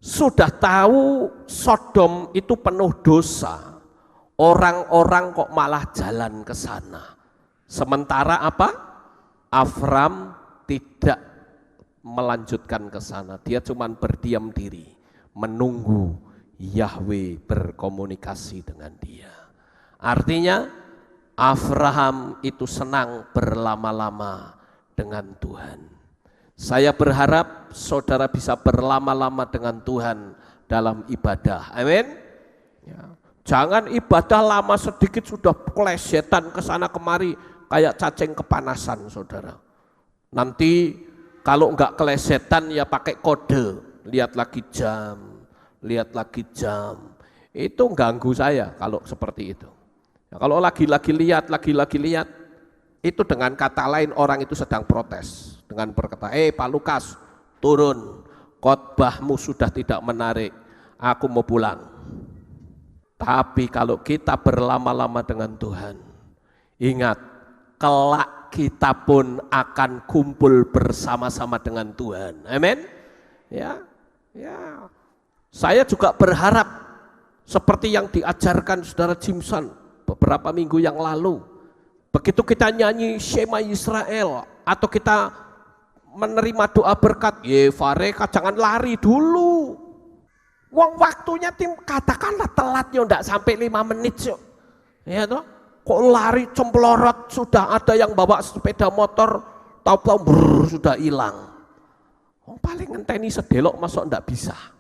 Sudah tahu Sodom itu penuh dosa. Orang-orang kok malah jalan ke sana. Sementara apa? Avram tidak melanjutkan ke sana. Dia cuma berdiam diri, menunggu Yahweh berkomunikasi dengan dia. Artinya Abraham itu senang berlama-lama dengan Tuhan. Saya berharap saudara bisa berlama-lama dengan Tuhan dalam ibadah. Amin. Ya. Jangan ibadah lama sedikit sudah kelesetan ke sana kemari kayak cacing kepanasan, saudara. Nanti kalau enggak kelesetan ya pakai kode, lihat lagi jam. Lihat lagi jam, itu ganggu saya kalau seperti itu. Ya, kalau lagi-lagi lihat, itu dengan kata lain orang itu sedang protes. Dengan berkata, Pak Lukas, turun, khotbahmu sudah tidak menarik, aku mau pulang. Tapi kalau kita berlama-lama dengan Tuhan, ingat, kelak kita pun akan kumpul bersama-sama dengan Tuhan. Amin? Ya, ya. Saya juga berharap seperti yang diajarkan saudara Jimson beberapa minggu yang lalu. Begitu kita nyanyi Shema Israel atau kita menerima doa berkat, Yevareka jangan lari dulu. Wong waktunya tim katakanlah telatnya enggak sampai 5 menit yuk. Ya toh? Kok lari cemplorot sudah ada yang bawa sepeda motor tahu-tahu sudah hilang. Wong paling ngenteni sedelok masuk enggak bisa.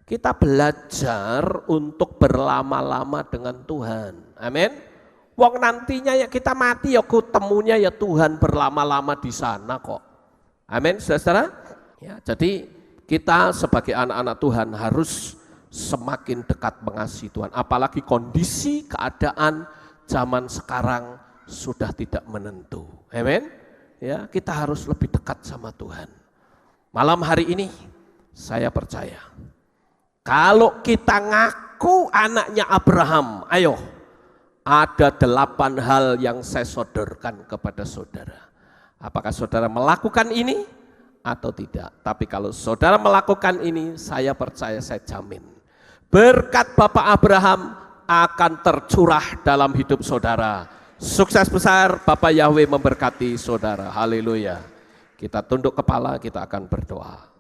Kita belajar untuk berlama-lama dengan Tuhan. Amin. Wong nantinya ya kita mati ya ketemunya ya Tuhan berlama-lama di sana kok. Amin, saudara. Ya, jadi kita sebagai anak-anak Tuhan harus semakin dekat mengasihi Tuhan. Apalagi kondisi keadaan zaman sekarang sudah tidak menentu. Amin. Ya, kita harus lebih dekat sama Tuhan. Malam hari ini saya percaya kalau kita ngaku anaknya Abraham, ayo, ada 8 hal yang saya sodorkan kepada saudara. Apakah saudara melakukan ini atau tidak? Tapi kalau saudara melakukan ini, saya percaya, saya jamin. Berkat Bapak Abraham akan tercurah dalam hidup saudara. Sukses besar, Bapak Yahweh memberkati saudara. Haleluya. Kita tunduk kepala, kita akan berdoa.